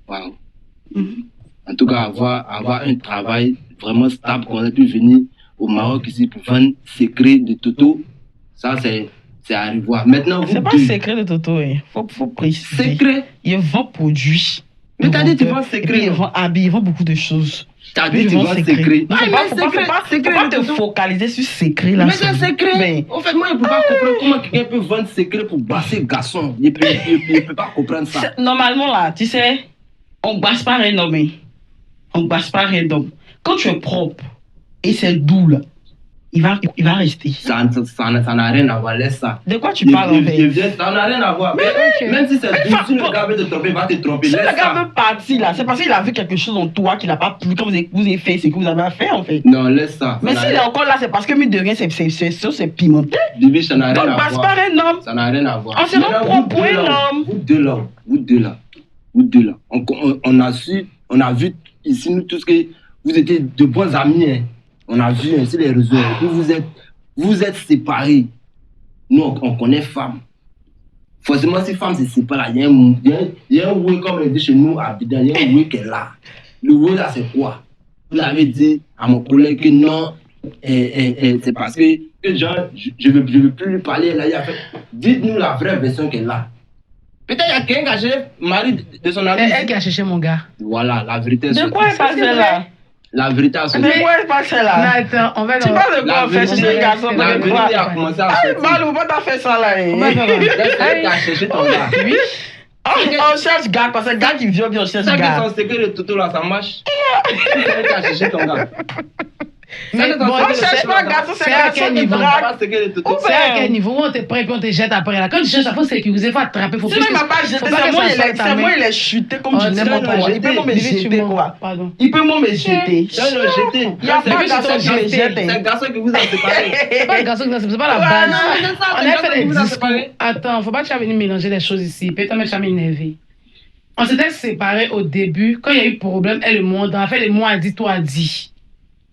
[SPEAKER 3] Waouh. En tout cas, avoir un travail vraiment stable, qu'on a pu venir au Maroc ici pour vendre secret de Toto, ça c'est à revoir. Maintenant,
[SPEAKER 6] c'est pas secret de Toto, il faut préciser.
[SPEAKER 3] Secret?
[SPEAKER 6] Il vend produits.
[SPEAKER 3] Mais t'as dit tu vends secret.
[SPEAKER 6] Il vend habits, il vend beaucoup de choses.
[SPEAKER 3] T'as dit tu vends secret.
[SPEAKER 6] Non, faut pas te focaliser sur secret là.
[SPEAKER 3] Mais c'est secret. En fait, moi, je ne peux pas comprendre comment quelqu'un peut vendre secret pour basser garçon. Je ne peux pas comprendre ça.
[SPEAKER 6] Normalement là, tu sais, on ne basse pas un homme. On ne basse pas un homme. Quand tu es propre et c'est doux là, il va rester.
[SPEAKER 3] Ça n'a rien à voir, laisse ça.
[SPEAKER 6] De quoi tu parles en fait?
[SPEAKER 3] Ça n'a rien à voir. Même si c'est doux, si le gars veut te tromper, il va te tromper.
[SPEAKER 6] Si le gars veut partir là, c'est parce qu'il a vu quelque chose en toi qu'il n'a pas plu, comme vous avez fait, c'est que vous avez à faire en fait.
[SPEAKER 3] Non, laisse ça.
[SPEAKER 6] Mais s'il est encore là, c'est parce que mine de rien, c'est pimenté.
[SPEAKER 3] Bibi, ça n'a rien à voir.
[SPEAKER 6] Donc passe par un homme.
[SPEAKER 3] Ça n'a rien à voir.
[SPEAKER 6] On se rend propre pour un homme.
[SPEAKER 3] Vous deux là. On a vu ici, nous tous, que vous étiez de bons amis. Hein. On a vu sur les réseaux. Vous êtes séparés. Nous, on connaît femme. Forcément, si femme se sépare, il y a un oui, comme on dit chez nous à Abidjan, il y a un oui qui est là. Le oui là, c'est quoi? vous avez dit à mon collègue que non, c'est parce que genre, je veux plus lui parler. Elle a dit, en fait, dites-nous la vraie version qu'elle a. Peut-être il y a quelqu'un qui a cherché le mari de son ami.
[SPEAKER 1] Elle qui a cherché mon gars.
[SPEAKER 3] Voilà, la vérité.
[SPEAKER 6] De quoi elle parle là?
[SPEAKER 3] La vérité a
[SPEAKER 6] De quoi elle parle
[SPEAKER 1] Mais
[SPEAKER 6] là?
[SPEAKER 1] attends, on va
[SPEAKER 6] Tu parles de quoi en fait chez les garçons?
[SPEAKER 3] La vérité a commencé à sortir.
[SPEAKER 6] Malou, pourquoi t'as fait ça là?
[SPEAKER 3] C'est elle qui a cherché ton gars.
[SPEAKER 1] Oui.
[SPEAKER 6] On cherche gars, parce que gars qui viole bien, on cherche
[SPEAKER 3] Ça que
[SPEAKER 6] gars.
[SPEAKER 3] son secret de Toto là, ça marche. C'est elle qui a cherché ton gars.
[SPEAKER 1] Mais bon,
[SPEAKER 6] On cherche pas garçon, c'est
[SPEAKER 1] c'est à
[SPEAKER 6] garçon
[SPEAKER 1] quel
[SPEAKER 6] qui
[SPEAKER 1] niveau?
[SPEAKER 6] drague.
[SPEAKER 3] Pas secret de Toto.
[SPEAKER 1] C'est à quel niveau où on te prend puis on te jette après là. Quand tu cherches, il faut sécuriser, il faut attraper, il faut
[SPEAKER 6] Sinon, il m'a pas jeté, c'est moi, il est chuté comme tu n'importe quoi. Il peut me jeter quoi.
[SPEAKER 1] Pardon.
[SPEAKER 6] Il peut me jeter.
[SPEAKER 3] Non, jeté.
[SPEAKER 6] Il n'y a pas de garçon qui me
[SPEAKER 3] C'est
[SPEAKER 6] jette.
[SPEAKER 3] un garçon qui vous a séparé.
[SPEAKER 1] C'est pas le garçon, c'est pas la
[SPEAKER 3] Ouais,
[SPEAKER 1] base.
[SPEAKER 3] non, c'est ça,
[SPEAKER 1] On
[SPEAKER 3] c'est
[SPEAKER 1] a
[SPEAKER 3] le
[SPEAKER 1] fait
[SPEAKER 3] garçon
[SPEAKER 1] des
[SPEAKER 3] qui vous a
[SPEAKER 1] discours.
[SPEAKER 3] séparé.
[SPEAKER 1] Attends, faut pas que tu viennes mélanger les choses ici. Peut-être que tu vas m'énerver. On s'était séparés au début. Quand il y a eu problème, elle et moi, on a fait les mots a dit, toi a dit.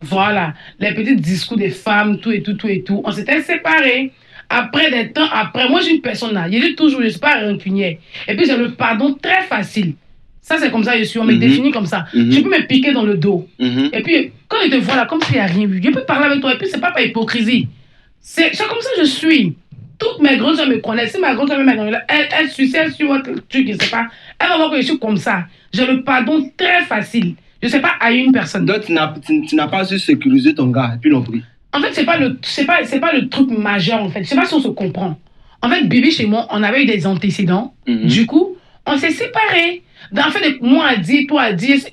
[SPEAKER 1] Voilà. Les petits discours des femmes, tout et tout, tout et tout. On s'était séparés. Après des temps, après, moi, j'ai une personne là. Je dis toujours, je ne suis pas rancunière. Et puis, j'ai le pardon très facile. Ça, c'est comme ça, je suis. On me définit comme ça. Tu peux me piquer dans le dos. Et puis, quand je te vois là, comme s'il n'y a rien vu, je peux parler avec toi. Et puis, c'est pas par hypocrisie. C'est comme ça que je suis. Toutes mes grandes soeurs me connaissent. Si ma grande soeur me met dans elle suit votre truc, je ne sais pas. Elle va voir que je suis comme ça. J'ai le pardon très facile. Je ne sais pas à une personne.
[SPEAKER 3] Donc, tu n'as pas su sécuriser ton gars, et puis non plus.
[SPEAKER 1] En fait, c'est pas le truc majeur, en fait. Je sais pas si on se comprend. En fait, Bibi, chez moi, on avait eu des antécédents. Du coup, on s'est séparés. En fait, moi a dit, toi a dit.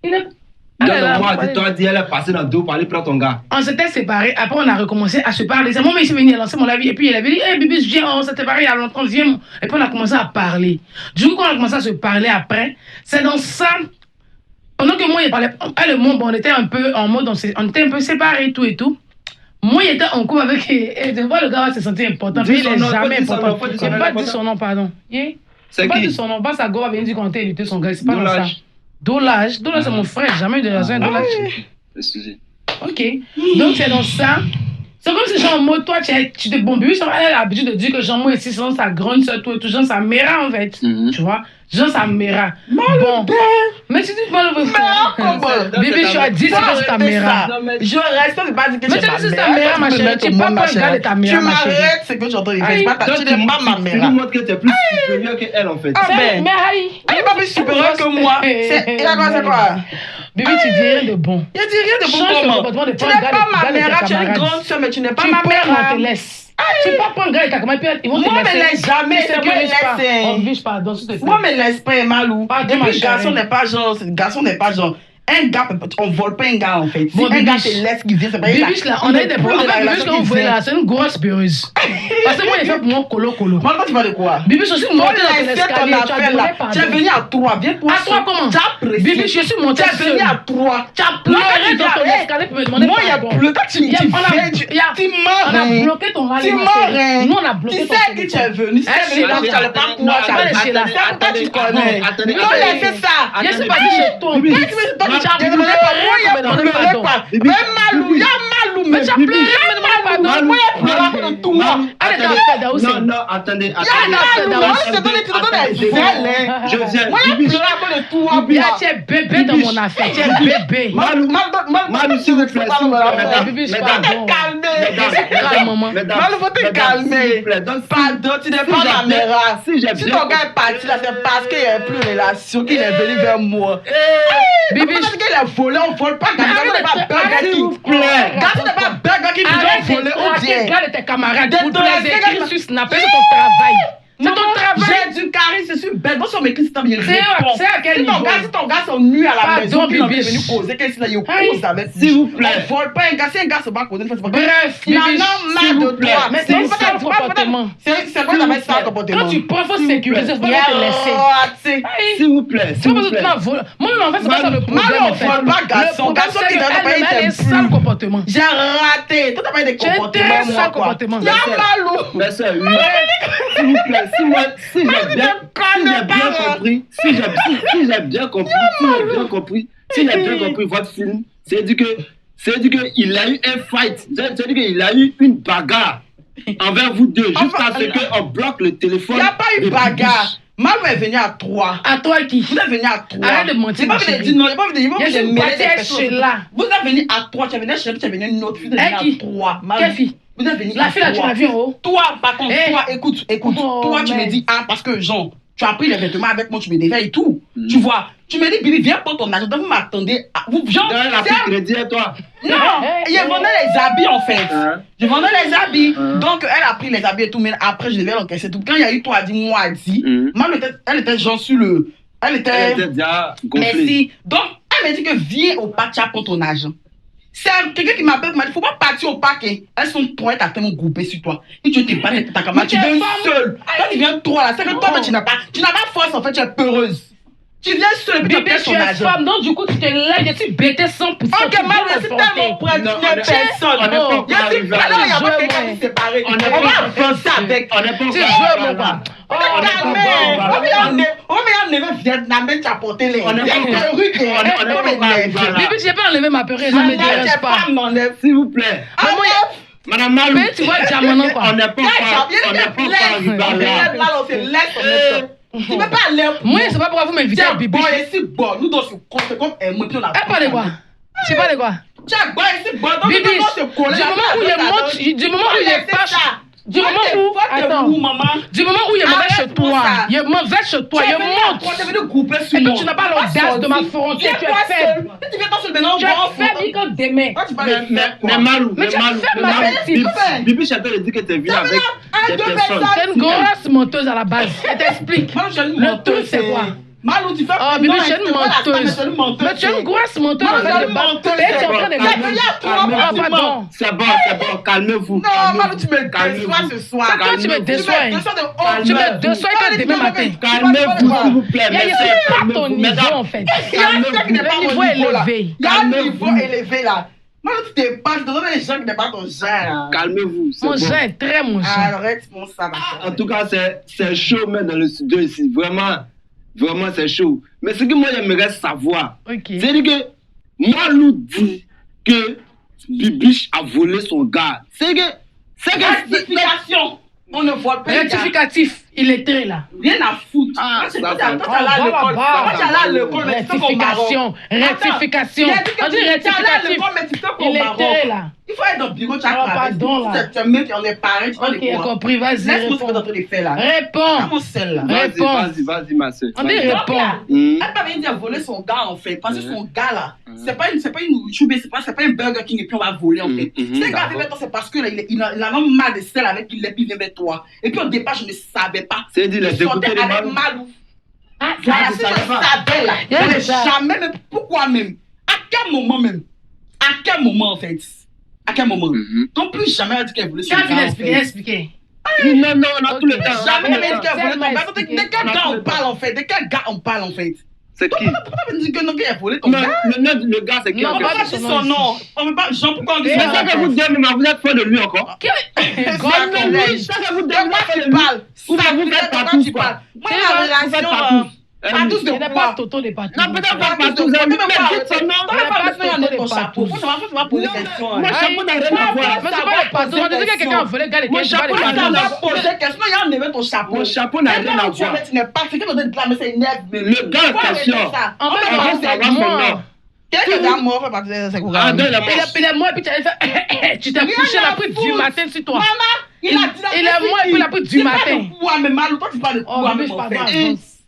[SPEAKER 3] Toi a dit, elle est passée dans le dos pour aller prendre ton gars.
[SPEAKER 1] On s'était séparés. Après, on a recommencé à se parler. C'est moi, mais je suis venue lancer mon avis. Et puis, elle avait dit, hey, Bibi, viens, on s'est séparés il y a longtemps, viens. Et puis, on a commencé à parler. Du coup, quand on a commencé à se parler après, c'est dans ça. Pendant que moi, il parlait, elle et moi, bon, on était un peu en mode, on était un peu séparés, tout et tout. Moi, il était en couple avec. Et de voir le gars se sentir important. Mais il n'est jamais important. Je n'ai pas dit son nom, pardon.
[SPEAKER 3] C'est
[SPEAKER 1] pas
[SPEAKER 3] qui?
[SPEAKER 1] dit son nom. Pas sa go avait dit qu'on était lutté son gars. C'est pas comme ça. Dolage, c'est mon frère. J'ai jamais eu de relation avec Dolage.
[SPEAKER 3] Excusez.
[SPEAKER 1] Ok. Donc, c'est dans ça. C'est comme si, genre, moi, toi, tu te bombes. Elle a l'habitude de dire que, genre, moi, ici, c'est sa grande soeur, tout et tout. Genre, sa mère, en fait. Tu vois? Genre, sa mère. Bon. Mais si tu parles de Bibi, tu as dit que c'est ta mère.
[SPEAKER 6] Je reste, c'est pas dire que
[SPEAKER 1] mais tu dis c'est ta mère, ma chérie. Tu n'es pas un gars de ta mère, ma chérie.
[SPEAKER 6] Tu m'arrêtes, c'est que j'entends. Tu n'es pas ma mère.
[SPEAKER 3] Tu nous montres que tu es plus supérieur qu'elle, en fait.
[SPEAKER 6] Ah ben.
[SPEAKER 1] Mais aïe.
[SPEAKER 6] Elle n'est pas plus supérieure que moi. C'est quoi?
[SPEAKER 1] Bibi, tu dis rien de bon.
[SPEAKER 6] Je dis rien de bon comment. Tu n'es pas ma mère, tu es une grande soeur, mais tu n'es pas ma mère.
[SPEAKER 1] On te laisse. Tu peux pas prendre gars et ta camarade, ils vont te laisser.
[SPEAKER 6] Moi, me laisse jamais, c'est moi, laisse.
[SPEAKER 1] On biche pas, donc s'il te plaît.
[SPEAKER 6] Moi, me laisse pas, Malou. Et puis, garçon n'est pas genre. Un gars, on vole pas un gars en fait. Si un gars te laisse qui vient, c'est pas
[SPEAKER 1] Bibiche là, on a des problèmes. Bibiche là, on voit là, c'est une grosse peureuse. Parce que moi, il fait pour moi colo.
[SPEAKER 6] Moi, tu parles de quoi?
[SPEAKER 1] Bibiche, je suis montée dans l'escalier.
[SPEAKER 6] Tu es venu à 3, viens toi.
[SPEAKER 1] À 3 comment?
[SPEAKER 6] Tu as pressé.
[SPEAKER 1] Bibiche, je suis montée.
[SPEAKER 6] Tu es venu à 3.
[SPEAKER 1] Tu as pleuré dans ton escalier pour me demander.
[SPEAKER 6] Moi, il y a pleuré. Toi, tu m'as
[SPEAKER 1] on a bloqué ton rallye.
[SPEAKER 6] Tu m'as
[SPEAKER 1] Nous, on a bloqué ton
[SPEAKER 6] rallye. Tu sais que tu es venu. Tu sais que tu n'allais pas pouvoir. Tu connais. Non, il a fait ça.
[SPEAKER 1] Je ne sais pas si je tombe.
[SPEAKER 6] Même Malou, il y a Malou, mais tu as pleuré, Malou. Moi, il a pleuré de tout.
[SPEAKER 3] Non, attendez.
[SPEAKER 6] Il y a Malou, je te donne des ailes.
[SPEAKER 3] Je viens.
[SPEAKER 6] Moi, il a pleuré à cause de tout.
[SPEAKER 1] Tu es bébé dans mon affaire. Tu es bébé.
[SPEAKER 3] Malou, s'il vous plaît.
[SPEAKER 6] Malou, faut te calmer. Pardon, tu n'es pas ma mère. Si ton gars est parti là, c'est parce qu'il n'y a plus de relation qu'il est venu vers moi. Bibi, parce qu'il a volé, on vole pas. Garçon n'est pas burger qui. Garçon n'est pas burger qui veut voler ou bien.
[SPEAKER 1] Regarde tes camarades. Pour les écrire sur Snap, c'est ton travail. C'est ton travail.
[SPEAKER 6] J'ai du charisme, je suis belle. Bon, sur mes clips, c'est
[SPEAKER 1] à quel niveau?
[SPEAKER 6] Si ton gars sont nus à la maison,
[SPEAKER 1] il
[SPEAKER 6] est venu causer, qu'est-ce qu'il a eu cause avec.
[SPEAKER 3] S'il vous plaît.
[SPEAKER 6] On vole pas un gars. Si un gars se bat causer, c'est pas.
[SPEAKER 1] Bref,
[SPEAKER 6] il y en a marre de toi.
[SPEAKER 1] Mais c'est ça le comportement.
[SPEAKER 6] C'est quoi ça ça comportement?
[SPEAKER 1] Quand tu prends, faut sécuriser, faut pas te laisser.
[SPEAKER 3] S'il vous plaît.
[SPEAKER 1] Moi, en fait, c'est pas ça le problème.
[SPEAKER 6] Mal, on vole pas garçon. Garçon qui doit pas être
[SPEAKER 1] sale comportement.
[SPEAKER 6] J'ai raté. Toi, t'as pas eu des comportements, moi, quoi. Il y a Malou.
[SPEAKER 3] Mais ça, oui. S'il vous plaît, si j'ai bien compris votre film, c'est-à-dire qu'il a eu un fight, c'est-à-dire qu'il a eu une bagarre envers vous deux, jusqu'à ce qu'on bloque le téléphone.
[SPEAKER 6] Il n'y a pas eu bagarre.
[SPEAKER 2] Malou est venu à 3.
[SPEAKER 1] À toi qui?
[SPEAKER 2] Vous êtes venu à 3.
[SPEAKER 1] Arrête de mentir.
[SPEAKER 2] J'ai pas envie de dire non, j'ai pas envie de dire.
[SPEAKER 1] Je suis partie chez là.
[SPEAKER 2] Vous êtes venu à 3. Tu es venu chez tu es venu une autre fille. Vous êtes venu à 3.
[SPEAKER 1] Quelle fille?
[SPEAKER 2] Vous êtes venu
[SPEAKER 1] La fille là, tu l'as vue en haut?
[SPEAKER 2] Toi, par contre, toi, écoute.
[SPEAKER 1] Oh,
[SPEAKER 2] toi, tu me dis, parce que, genre, tu as pris les vêtements avec moi, tu me défais et tout. Tu vois, tu me dis, Bibi, viens prendre ton argent. Donc, vous m'attendez. Genre,
[SPEAKER 3] Donne la fille crédit à toi.
[SPEAKER 2] non, je vendais les habits en fait. Je vendais les habits. Donc elle a pris les habits et tout, mais après je devais l'encaisser tout. Quand il y a eu toi, dit, moi, dit, elle était genre sur le. Elle était
[SPEAKER 3] déjà gonflée.
[SPEAKER 2] Merci. Donc elle m'a dit que viens au parc, tu as pour ton argent. C'est quelqu'un qui m'appelle, il ne faut pas partir au parc. Elles sont trois, elles t'ont tellement groupé sur toi. Et tu te bats avec ta camarade, tu viens seule. Quand tu viens trois là, c'est que toi, tu n'as pas force en fait, tu es peureuse. Tu viens seule et puis tu
[SPEAKER 1] es femme, donc du coup tu te lèves, je suis bêtée 100%.
[SPEAKER 2] Ok, Malou, c'est tellement près d'une personne.
[SPEAKER 3] On n'est pas
[SPEAKER 2] il n'y a pas quelqu'un qui s'est séparé. On va avancer avec.
[SPEAKER 3] On n'est pas
[SPEAKER 1] Tu joues, mon pas.
[SPEAKER 2] On va enlever Vietnamien qui a porté les. On est
[SPEAKER 1] pas. Bibi, j'ai pas enlevé ma perruque, ça me dérange pas.
[SPEAKER 3] S'il vous plaît. Madame Malou.
[SPEAKER 1] Mais tu vois le diamant quoi.
[SPEAKER 3] On n'est pas
[SPEAKER 2] tu peux pas aller.
[SPEAKER 1] Moi, je sais pas pourquoi vous m'invitez à Bibi.
[SPEAKER 2] Bon, ici, bon, nous, dans ce compte, c'est comme un motif.
[SPEAKER 1] Elle parle de quoi? Tu parles de quoi?
[SPEAKER 2] Tiens, bon, ici, bon, donc,
[SPEAKER 1] Bibi, du moment où il monte, du moment où il passe. Du moment où, attends, du moment où il est mauvais chez toi, il est mauvais chez toi, il monte. Et donc tu n'as pas l'audace de m'affronter, tu es faible. Tu es faible, il compte demain.
[SPEAKER 3] Mais Malou,
[SPEAKER 1] mais tu es faible, ma petite.
[SPEAKER 3] Bibi Chantal a dit que tu es venu avec des personnes.
[SPEAKER 1] C'est une grosse menteuse à la base. Elle t'explique. Le truc, c'est quoi?
[SPEAKER 2] Malou, tu fais
[SPEAKER 1] oh, Bibi, tu es une menteuse. Mais tu es une grosse menteuse.
[SPEAKER 3] C'est bon, calmez-vous.
[SPEAKER 2] Non, Malou, tu me déçois ce soir.
[SPEAKER 1] C'est toi, tu me déçois. Tu me déçois que demain matin.
[SPEAKER 3] Calmez-vous, s'il vous plaît.
[SPEAKER 1] Il y a pas ton niveau, en fait.
[SPEAKER 2] Le
[SPEAKER 1] niveau élevé.
[SPEAKER 2] Il y a un niveau élevé, là. Malou, tu t'es pas, je te donne les gens qui n'ont pas ton genre.
[SPEAKER 3] Calmez-vous.
[SPEAKER 1] Mon genre est très mon genre.
[SPEAKER 2] Arrête mon ça.
[SPEAKER 3] En tout cas, c'est chaud, même dans le studio ici. Vraiment, c'est chaud. Mais ce que moi, j'aimerais savoir, c'est que Malou dit que Bibiche a volé son gars. C'est que...
[SPEAKER 2] Rectification. On ne voit pas.
[SPEAKER 1] Rectificatif. Il est très là.
[SPEAKER 2] Rien à foutre.
[SPEAKER 1] Rectification. Rectification. On dit rectificatif. Il est très là.
[SPEAKER 2] Il faut être dans le bureau, tu as
[SPEAKER 1] pardon là.
[SPEAKER 2] Tu as même on est pareil.
[SPEAKER 1] Ok, j'ai compris, vas-y.
[SPEAKER 2] Laisse-moi ce que tu es en train de faire là.
[SPEAKER 1] Réponds.
[SPEAKER 3] Vas-y, ma soeur.
[SPEAKER 1] On dit réponds.
[SPEAKER 2] Elle n'a pas venir voler son gars en fait. Parce que son gars là, c'est pas une YouTube, c'est pas un Burger King et puis on va voler en fait. Si le gars vient c'est parce qu'il a vraiment mal de sel avec qui il est, puis il vient vers toi. Et puis au départ, je ne savais pas.
[SPEAKER 3] C'est dit,
[SPEAKER 2] je sortais avec Malou. Ah, je savais là. Je jamais, mais pourquoi même? À quel moment même? À quel moment en fait? À quel moment? Donc plus jamais elle dit qu'elle voulait son gars.
[SPEAKER 1] Expliquer.
[SPEAKER 3] Non, on a tout le temps.
[SPEAKER 2] Jamais elle dit qu'elle voulait son gars. De quel gars on parle en fait? De quel gars on parle en fait?
[SPEAKER 3] C'est qui?
[SPEAKER 2] Pourquoi tu dis que non, qu'elle voulait ton gars?
[SPEAKER 3] Le gars, c'est qui?
[SPEAKER 2] Non, on va pas dire son nom. On veut pas. Jean, pourquoi on dit
[SPEAKER 3] ça? C'est que vous deux, mais vous êtes fan de lui encore?
[SPEAKER 2] Ça que vous deux, moi tu parles.
[SPEAKER 3] Vous faites partout, quoi.
[SPEAKER 2] Moi, la relation.
[SPEAKER 1] Patous de pas Toto les patous.
[SPEAKER 3] Non, peut-être pas Patous. Mais dites son nom.
[SPEAKER 2] Ton chapeau. Faut savoir poser des questions.
[SPEAKER 3] Mon chapeau n'a rien à voir.
[SPEAKER 1] Mais c'est pas les patous. On dit que quelqu'un a volé gars.
[SPEAKER 2] Mon chapeau n'a rien à poser des questions. Il y a enlevé ton chapeau.
[SPEAKER 3] Mon chapeau n'a rien à voir.
[SPEAKER 2] Tu n'es pas. C'est que tu donnes de la mais c'est énerve.
[SPEAKER 3] Le gars en question.
[SPEAKER 1] En fait,
[SPEAKER 3] savoir son nom.
[SPEAKER 2] Qu'est-ce que t'as mort fait partie de cette courage?
[SPEAKER 1] Il est mort et puis tu t'es couché la pluie du matin sur toi.
[SPEAKER 2] Maman, il est
[SPEAKER 1] mort et puis la pluie du matin.
[SPEAKER 2] Mais Malou, toi tu parles de quoi?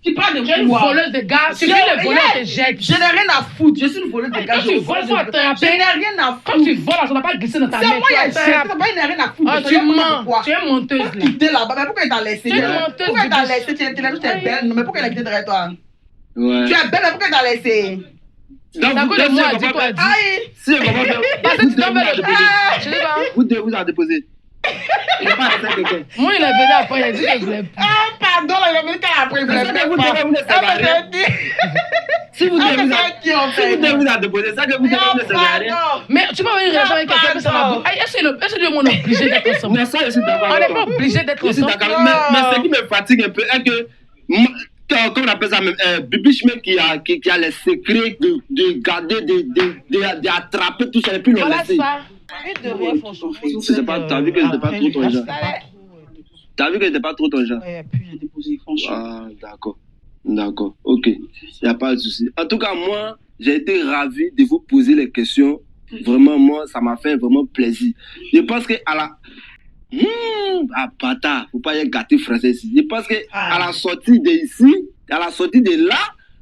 [SPEAKER 2] Tu parles de
[SPEAKER 1] quoi? Tu es une voleuse de gars. Tu viens de voler, on te jette.
[SPEAKER 2] Je n'ai rien à foutre. Je suis une voleuse de gars.
[SPEAKER 1] Quand tu voles, il faut attraper.
[SPEAKER 2] Je n'ai rien à foutre.
[SPEAKER 1] Quand tu voles, ça ne va pas glisser dans ta main.
[SPEAKER 2] C'est moi qui ai jeté. Il n'y a rien à foutre.
[SPEAKER 1] Tu mens. Tu es menteuse là.
[SPEAKER 2] Quitter là-bas. Mais pourquoi il t'a laissé?
[SPEAKER 1] Tu es menteuse.
[SPEAKER 2] Pourquoi il t'a laissé? Tu es belle. Mais pourquoi il a quitté derrière toi?
[SPEAKER 3] Ouais.
[SPEAKER 2] Tu es belle, mais pourquoi il t'a laissé?
[SPEAKER 1] Donc, de moi, dis-toi.
[SPEAKER 2] Aïe!
[SPEAKER 3] Si,
[SPEAKER 1] parce que tu t'en veux le déposer.
[SPEAKER 3] Vous deux, vous avez déposé. Il n'a pas laissé quelqu'un.
[SPEAKER 1] Moi, il est venu après, il a dit qu'il voulait plus.
[SPEAKER 2] Ah, pardon, il est venu après, il voulait plus.
[SPEAKER 3] Si vous deux, vous avez déposé, ça que vous devez vous séparer.
[SPEAKER 1] Mais tu peux avoir une relation avec quelqu'un, mais ça va. Est-ce que on est obligé d'être ensemble?
[SPEAKER 3] Mais ça, je suis d'accord.
[SPEAKER 1] On n'est pas obligé d'être ensemble.
[SPEAKER 3] Mais ce qui me fatigue un peu est que. Comment on appelle ça même, Bibiche même qui a les secrets de garder, d'attraper tout ça et puis le laisser.
[SPEAKER 2] Voilà ça.
[SPEAKER 3] Je sais pas, t'as vu que je sais pas trop ton genre. T'as vu que j'étais pas trop ton genre?
[SPEAKER 6] Ouais, puis j'ai déposé, franchement.
[SPEAKER 3] Ah, d'accord. D'accord, ok. Il n'y a pas de souci. En tout cas, moi, j'ai été ravi de vous poser les questions. Vraiment, moi, ça m'a fait vraiment plaisir. Je pense que à la... ah, bâtard, faut pas y gâter français ici. Je pense que à la sortie de ici, à la sortie de là,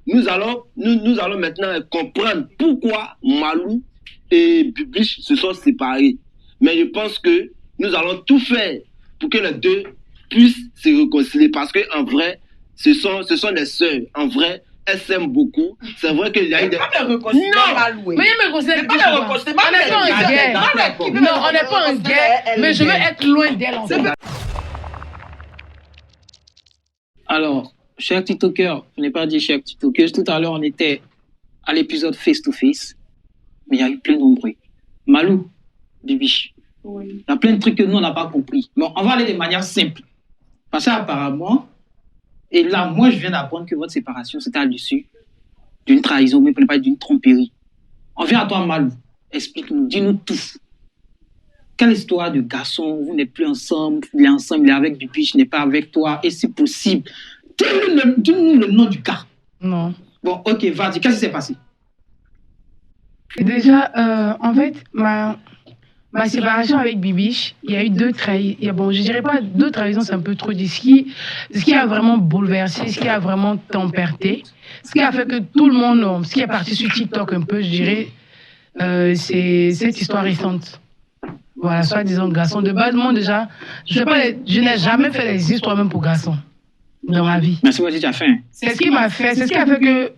[SPEAKER 3] nous allons maintenant comprendre pourquoi Malou et Bibiche se sont séparés. Mais je pense que nous allons tout faire pour que les deux puissent se réconcilier. Parce qu'en vrai, ce sont des sœurs. En vrai, elles s'aiment beaucoup. C'est vrai qu'il y a eu des...
[SPEAKER 2] Pas me réconcilier, Malou.
[SPEAKER 1] Mais il me conseille
[SPEAKER 2] pas me réconcilier.
[SPEAKER 1] On n'est pas en guerre. Non, on n'est pas en guerre. Mais je veux être loin d'elle en fait.
[SPEAKER 5] Alors, cher TikToker, je n'ai pas dit cher TikToker, tout à l'heure on était à l'épisode Face to Face, mais il y a eu plein d'embrouilles. Malou, Bibiche, il y a plein de trucs que nous on n'a pas compris. Bon, on va aller de manière simple. Parce qu'apparemment, et là, moi je viens d'apprendre que votre séparation c'était à l'issue d'une trahison, mais pas d'une tromperie. On vient à toi, Malou. Explique-nous, dis-nous tout. Quelle histoire de garçon, vous n'êtes plus ensemble, il est ensemble, il est avec Bibiche, il n'est pas avec toi, et si possible, dis-nous le nom du gars.
[SPEAKER 1] Non.
[SPEAKER 5] Bon, ok, vas-y, qu'est-ce qui s'est passé?
[SPEAKER 1] Déjà, en fait, ma séparation avec Bibiche, il y a eu deux trahisons. Bon, je dirais pas deux trahisons, c'est un peu trop dit. Ce qui a vraiment bouleversé, ce qui a vraiment tempéré, ce qui a fait que tout le monde, ce qui est parti sur TikTok un peu, je dirais, c'est cette histoire récente. Voilà, soi-disant garçon. De base, moi déjà, je n'ai jamais fait des histoires même pour garçons dans ma vie.
[SPEAKER 5] Mais c'est quoi que tu as fait?
[SPEAKER 1] C'est ce qui a fait que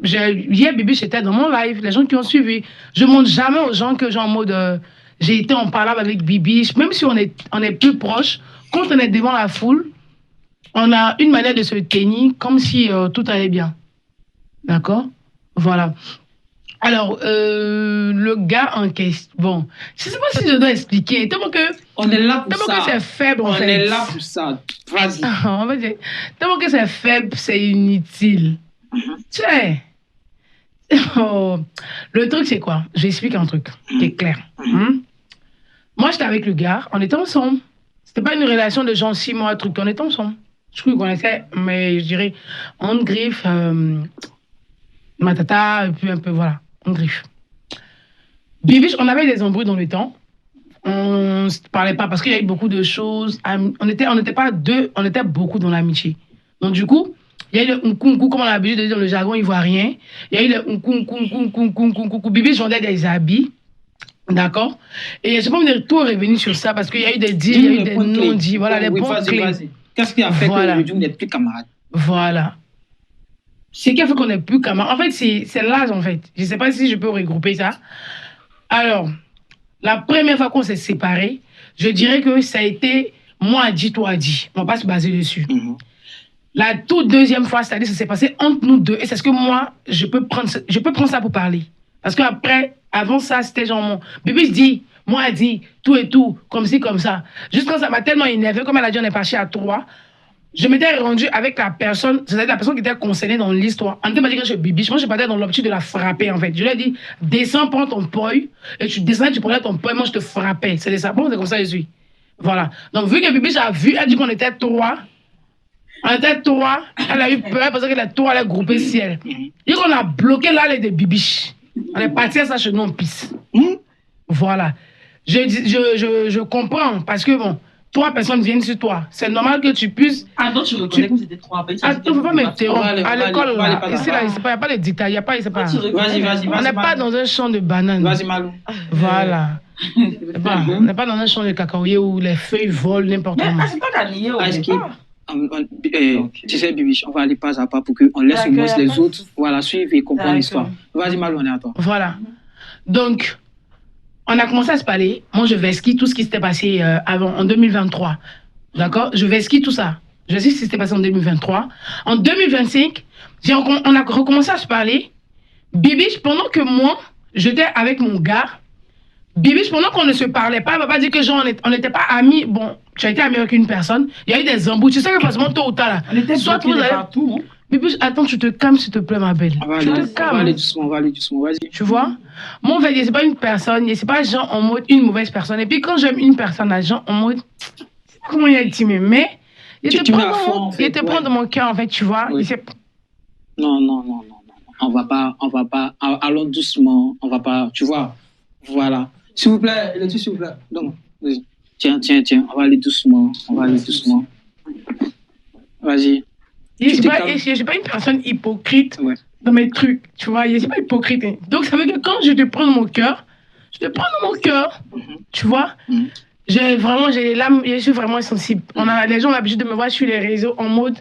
[SPEAKER 1] hier, Bibiche était dans mon live, les gens qui ont suivi. Je montre jamais aux gens que j'ai en mode j'ai été en parlable avec Bibiche, même si on est plus proche, quand on est devant la foule, on a une manière de se tenir comme si tout allait bien. D'accord? Voilà. Alors, le gars en question, bon, je ne sais pas si je dois expliquer, tellement que...
[SPEAKER 5] On est là pour ça.
[SPEAKER 1] Tellement que c'est faible, en fait.
[SPEAKER 5] On est là pour ça. Vas-y.
[SPEAKER 1] On va dire, tellement que c'est faible, c'est inutile. Tu sais, le truc, c'est quoi? Je vais expliquer un truc qui est clair. Moi, j'étais avec le gars, on était ensemble. C'était pas une relation de genre 6 mois, truc, on était ensemble. Je crois qu'on connaissait, mais je dirais, on griffe, matata, et puis un peu, voilà, on griffe. Bibiche, on avait des embrouilles dans le temps. On ne se parlait pas parce qu'il y a eu beaucoup de choses. On n'était pas deux, on était beaucoup dans l'amitié. Donc, du coup, il y a eu le unkunku, comme on a l'habitude de dire dans le jargon ivoirien. Il y a eu le unkunku. Bibiche vendait des habits. D'accord? Et je ne sais pas vous dire tout revenir sur ça parce qu'il y a eu des dits, il y a eu des non-dits. Voilà, les points clés.
[SPEAKER 5] Qu'est-ce qui a fait qu'aujourd'hui, vous n'êtes plus camarades?
[SPEAKER 1] Voilà. Ce qui a fait qu'on n'est plus camarades. En fait, c'est l'âge, en fait. Je ne sais pas si je peux regrouper ça. Alors, la première fois qu'on s'est séparés, je dirais que ça a été moi dit, toi dit. On ne va pas se baser dessus. La toute deuxième fois, c'est-à-dire que ça s'est passé entre nous deux. Et c'est ce que moi, je peux prendre ça pour parler. Parce qu'après, avant ça, c'était genre mon... Bibiche dit, moi elle dit, tout et tout, comme ci, comme ça. Juste quand ça m'a tellement énervé, comme elle a dit, on est parti à 3. Je m'étais rendu avec la personne, c'est-à-dire la personne qui était concernée dans l'histoire. On n'était pas dit que je suis Bibiche, moi je partais dans l'optique de la frapper en fait. Je lui ai dit, descends, prends ton poil, et tu descends, tu prenais ton poil, moi je te frappais. C'est ça, bon, c'est comme ça que je suis. Voilà. Donc vu que Bibiche a vu, elle a dit qu'on était 3. On était 3, elle a eu peur parce que les 3 allaient grouper ciel. Et qu'on a bloqué là les de Bibiche. On est parti à ça chez nous en pisse. Voilà. Je comprends parce que bon, 3 personnes viennent sur toi. C'est normal que tu puisses.
[SPEAKER 6] Ah non, tu reconnais que vous étiez 3.
[SPEAKER 1] Attends, il ne faut pas m'interrompre. À l'école, là, ici, là, il n'y a pas de dictat, il n'y a pas.
[SPEAKER 5] Vas-y.
[SPEAKER 1] On n'est pas dans un champ de bananes.
[SPEAKER 5] Vas-y, Malou.
[SPEAKER 1] Voilà. On n'est pas dans un champ de cacaoyers où les feuilles volent n'importe où.
[SPEAKER 6] C'est pas gagné,
[SPEAKER 5] tu sais, Bibiche, on va aller pas à pas pour qu'on laisse au moins les autres suivre et comprendre l'histoire. Vas-y, Malou, on est à toi.
[SPEAKER 1] Voilà. Donc, on a commencé à se parler. Moi, je vesquille tout ce qui s'était passé avant, en 2023. D'accord? Je vesquille tout ça. Je sais ce qui s'était passé en 2023. En 2025, on a recommencé à se parler. Bibiche, pendant que moi, j'étais avec mon gars, Bibiche, pendant qu'on ne se parlait pas, elle ne va pas dire que genre, on n'était pas amis. Bon, tu as été ami avec une personne, il y a eu des embrouilles. Tu sais que forcément, tôt ou tard, là.
[SPEAKER 6] On était partout.
[SPEAKER 1] Bibiche, attends, tu te calmes, s'il te plaît, ma belle.
[SPEAKER 5] On va aller doucement, vas-y.
[SPEAKER 1] Tu vois? Moi, en fait, c'est pas une personne, c'est pas genre en mode une mauvaise personne. Et puis, quand j'aime une personne, genre en mode, c'est comment il a dit, mais il
[SPEAKER 5] Tu mets à fond, en fait,
[SPEAKER 1] il te prend
[SPEAKER 5] ouais.
[SPEAKER 1] dans mon cœur, en fait, tu vois.
[SPEAKER 5] Oui. Non. On va pas. Allons doucement. On va pas. Tu vois. Voilà. S'il vous plaît, s'il vous plaît. Donc, vas-y. Tiens. On va aller doucement. Vas-y.
[SPEAKER 1] Je ne suis pas une personne hypocrite
[SPEAKER 5] Ouais.
[SPEAKER 1] dans mes trucs, tu vois. Je ne suis pas hypocrite. Hein. Donc, ça veut dire que quand je te prends dans mon cœur, tu vois. Je suis vraiment sensible. Les gens ont l'habitude de me voir sur les réseaux en mode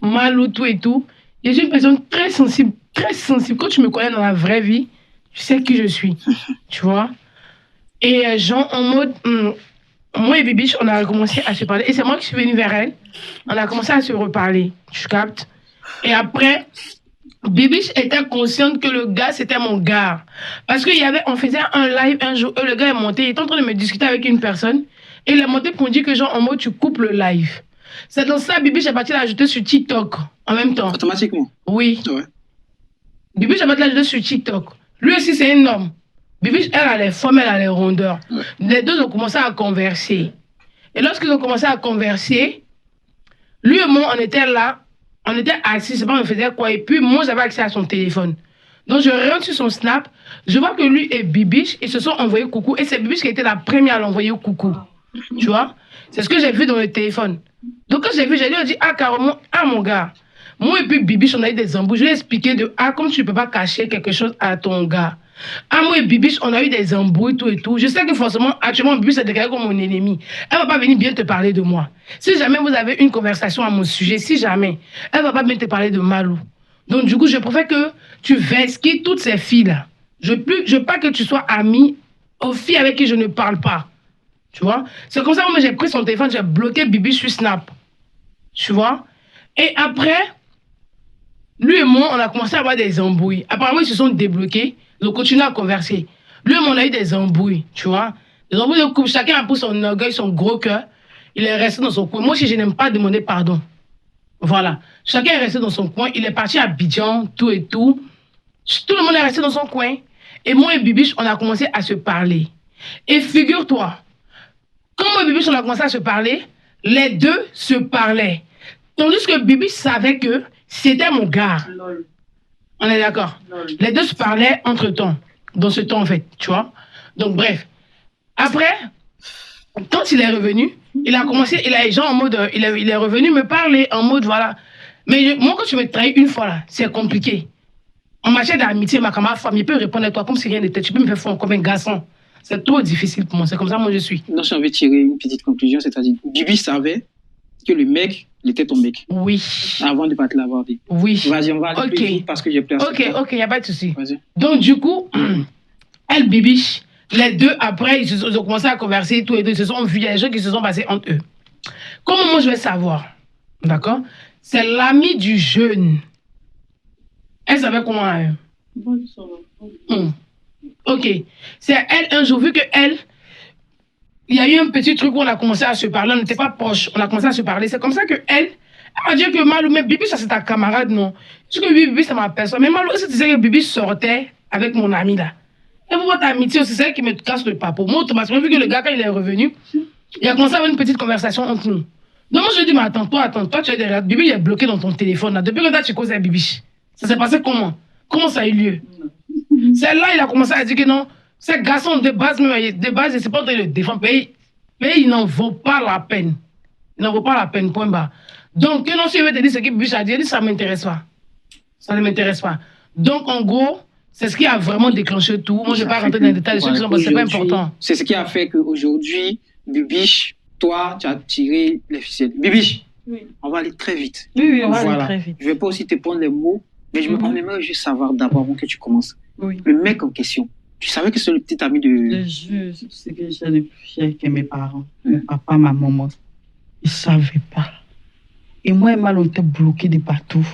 [SPEAKER 1] Malou, tout et tout. Je suis une personne très sensible, très sensible. Quand tu me connais dans la vraie vie, tu sais qui je suis, tu vois. Et genre, en mode, moi et Bibiche, on a commencé à se parler. Et c'est moi qui suis venue vers elle. On a commencé à se reparler, tu captes. Et après, Bibiche était consciente que le gars, c'était mon gars. Parce on faisait un live un jour, et le gars est monté, il était en train de me discuter avec une personne. Et il est monté pour dire que genre, en mode, tu coupes le live. C'est dans ça, Bibiche est parti l'ajouter sur TikTok en même temps.
[SPEAKER 5] Automatiquement.
[SPEAKER 1] Oui.
[SPEAKER 5] Ouais.
[SPEAKER 1] Bibiche est parti l'ajouter sur TikTok. Lui aussi, c'est un homme. Bibiche, elle a les formes, elle a les rondeurs. Ouais. Les deux ont commencé à converser. Et lorsqu'ils ont commencé à converser, lui et moi, on était là, on était assis, je sais pas, on faisait quoi. Et puis, moi, j'avais accès à son téléphone. Donc, je rentre sur son Snap, je vois que lui et Bibiche, ils se sont envoyés coucou. Et c'est Bibiche qui était la première à l'envoyer coucou. Tu vois? C'est ce que j'ai vu dans le téléphone. Donc, quand j'ai vu, j'ai dit, carrément, mon gars. Moi et puis Bibiche, on a eu des embrouilles. Je lui ai expliqué comme tu ne peux pas cacher quelque chose à ton gars. Moi et Bibiche, on a eu des embrouilles, tout et tout. Je sais que forcément, actuellement, Bibiche est déclaré comme mon ennemi. Elle ne va pas venir bien te parler de moi. Si jamais vous avez une conversation à mon sujet, si jamais, elle ne va pas bien te parler de Malou. Donc, du coup, je préfère que tu vesquilles toutes ces filles-là. Je veux pas que tu sois amie aux filles avec qui je ne parle pas. Tu vois? C'est comme ça que moi, j'ai pris son téléphone, j'ai bloqué Bibiche sur Snap. Tu vois? Et après, lui et moi, on a commencé à avoir des embrouilles. Apparemment, ils se sont débloqués. Ils ont continué à converser. Lui et moi, on a eu des embrouilles, tu vois. Des embrouilles de couple. Chacun a pris son orgueil, son gros cœur. Il est resté dans son coin. Moi aussi, je n'aime pas demander pardon. Voilà. Chacun est resté dans son coin. Il est parti à Abidjan, tout et tout. Tout le monde est resté dans son coin. Et moi et Bibiche, on a commencé à se parler. Et figure-toi, quand moi et Bibiche, on a commencé à se parler, les deux se parlaient. Tandis que Bibiche savait que c'était mon gars. Lol. On est d'accord? Les deux se parlaient entre-temps. Dans ce temps, en fait, tu vois. Donc, bref. Après, quand il est revenu, il a commencé, il est revenu me parler en mode, voilà. Mais moi, quand tu me trahis une fois, là, c'est compliqué. En matière d'amitié, ma camarade femme, il peut répondre à toi comme si rien n'était. Tu peux me faire fondre comme un garçon. C'est trop difficile pour moi. C'est comme ça, moi, je suis.
[SPEAKER 5] Non, j'ai envie de tirer une petite conclusion, c'est-à-dire, Bibi savait que le mec, il était ton mec.
[SPEAKER 1] Oui.
[SPEAKER 5] Avant de ne pas te l'avoir dit.
[SPEAKER 1] Oui.
[SPEAKER 5] Vas-y, on va aller plus vite parce que j'ai plus à
[SPEAKER 1] Ok, il n'y a pas de souci.
[SPEAKER 5] Vas-y.
[SPEAKER 1] Donc, du coup, elle, Bibiche, les deux, après, ils ont commencé à converser, tout et tout, ils se sont vus, il y a des choses qui se sont passées entre eux. Comment moi, je vais savoir? D'accord? C'est l'ami du jeune. Elle savait comment Ok. C'est elle, un jour, vu que elle, il y a eu un petit truc où on a commencé à se parler, on n'était pas proches, on a commencé à se parler. C'est comme ça que elle m'a dit que Malou, mais Bibi, ça c'est ta camarade, non? Parce que Bibi, c'est ma personne. Mais Malou, est-ce que tu sais que Bibi sortait avec mon ami là? Et pour votre amitié aussi, c'est elle qui me casse le papo. Moi, automatiquement, vu que le gars, quand il est revenu, il a commencé à avoir une petite conversation entre nous. Donc moi, je lui ai dit, mais attends, toi, tu es derrière. Bibi, il est bloqué dans ton téléphone là. Depuis que toi, tu causes avec Bibi. Ça s'est passé comment? Comment ça a eu lieu? C'est là, il a commencé à dire que non, ces garçons de base, c'est pas en train de le défendre. Mais il n'en vaut pas la peine. Il n'en vaut pas la peine, point barre. Donc, non, si je vais te dire ce que Bibiche a dit, ça ne m'intéresse pas. Ça ne m'intéresse pas. Donc, en gros, c'est ce qui a vraiment déclenché tout. Moi, je ne vais pas rentrer dans les détails de ceux qui sont, c'est pas important.
[SPEAKER 5] C'est ce qui a fait qu'aujourd'hui, Bibiche, toi, tu as tiré les ficelles. Bibiche, oui. On va aller très vite.
[SPEAKER 6] Oui, on va aller très vite.
[SPEAKER 5] Je ne vais pas aussi te prendre les mots, mais je me juste savoir d'abord avant que tu commences. Oui. Le mec en question, tu savais que c'est le petit ami de...
[SPEAKER 6] Je sais que j'ai depuis que mes parents, mon papa, ma maman, ils ne savaient pas. Et moi et Mal, on était bloqués de partout.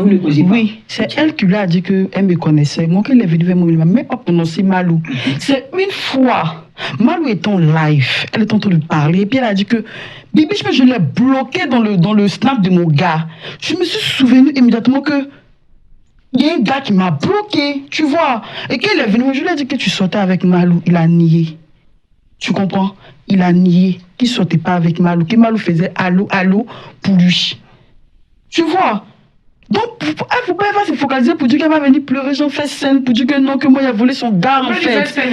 [SPEAKER 6] Oui, c'est elle qui lui a dit qu'elle me connaissait. Moi, qu'elle est venue vers moi, elle ne m'a même pas prononcé Malou. C'est une fois, Malou est en live, elle est en train de parler, et puis elle a dit que Bibi, je l'ai bloqué dans le snap de mon gars. Je me suis souvenu immédiatement que il y a un gars qui m'a bloqué, tu vois. Et quand il est venu, je lui ai dit que tu sortais avec Malou, il a nié. Tu comprends? Il a nié qu'il ne sortait pas avec Malou, que Malou faisait allô, allô pour lui. Tu vois? Donc, elle ne faut pas se focaliser pour dire qu'elle va venir pleurer, j'en fais scène, pour dire que non, que moi, il a volé son gars, en fait. C'est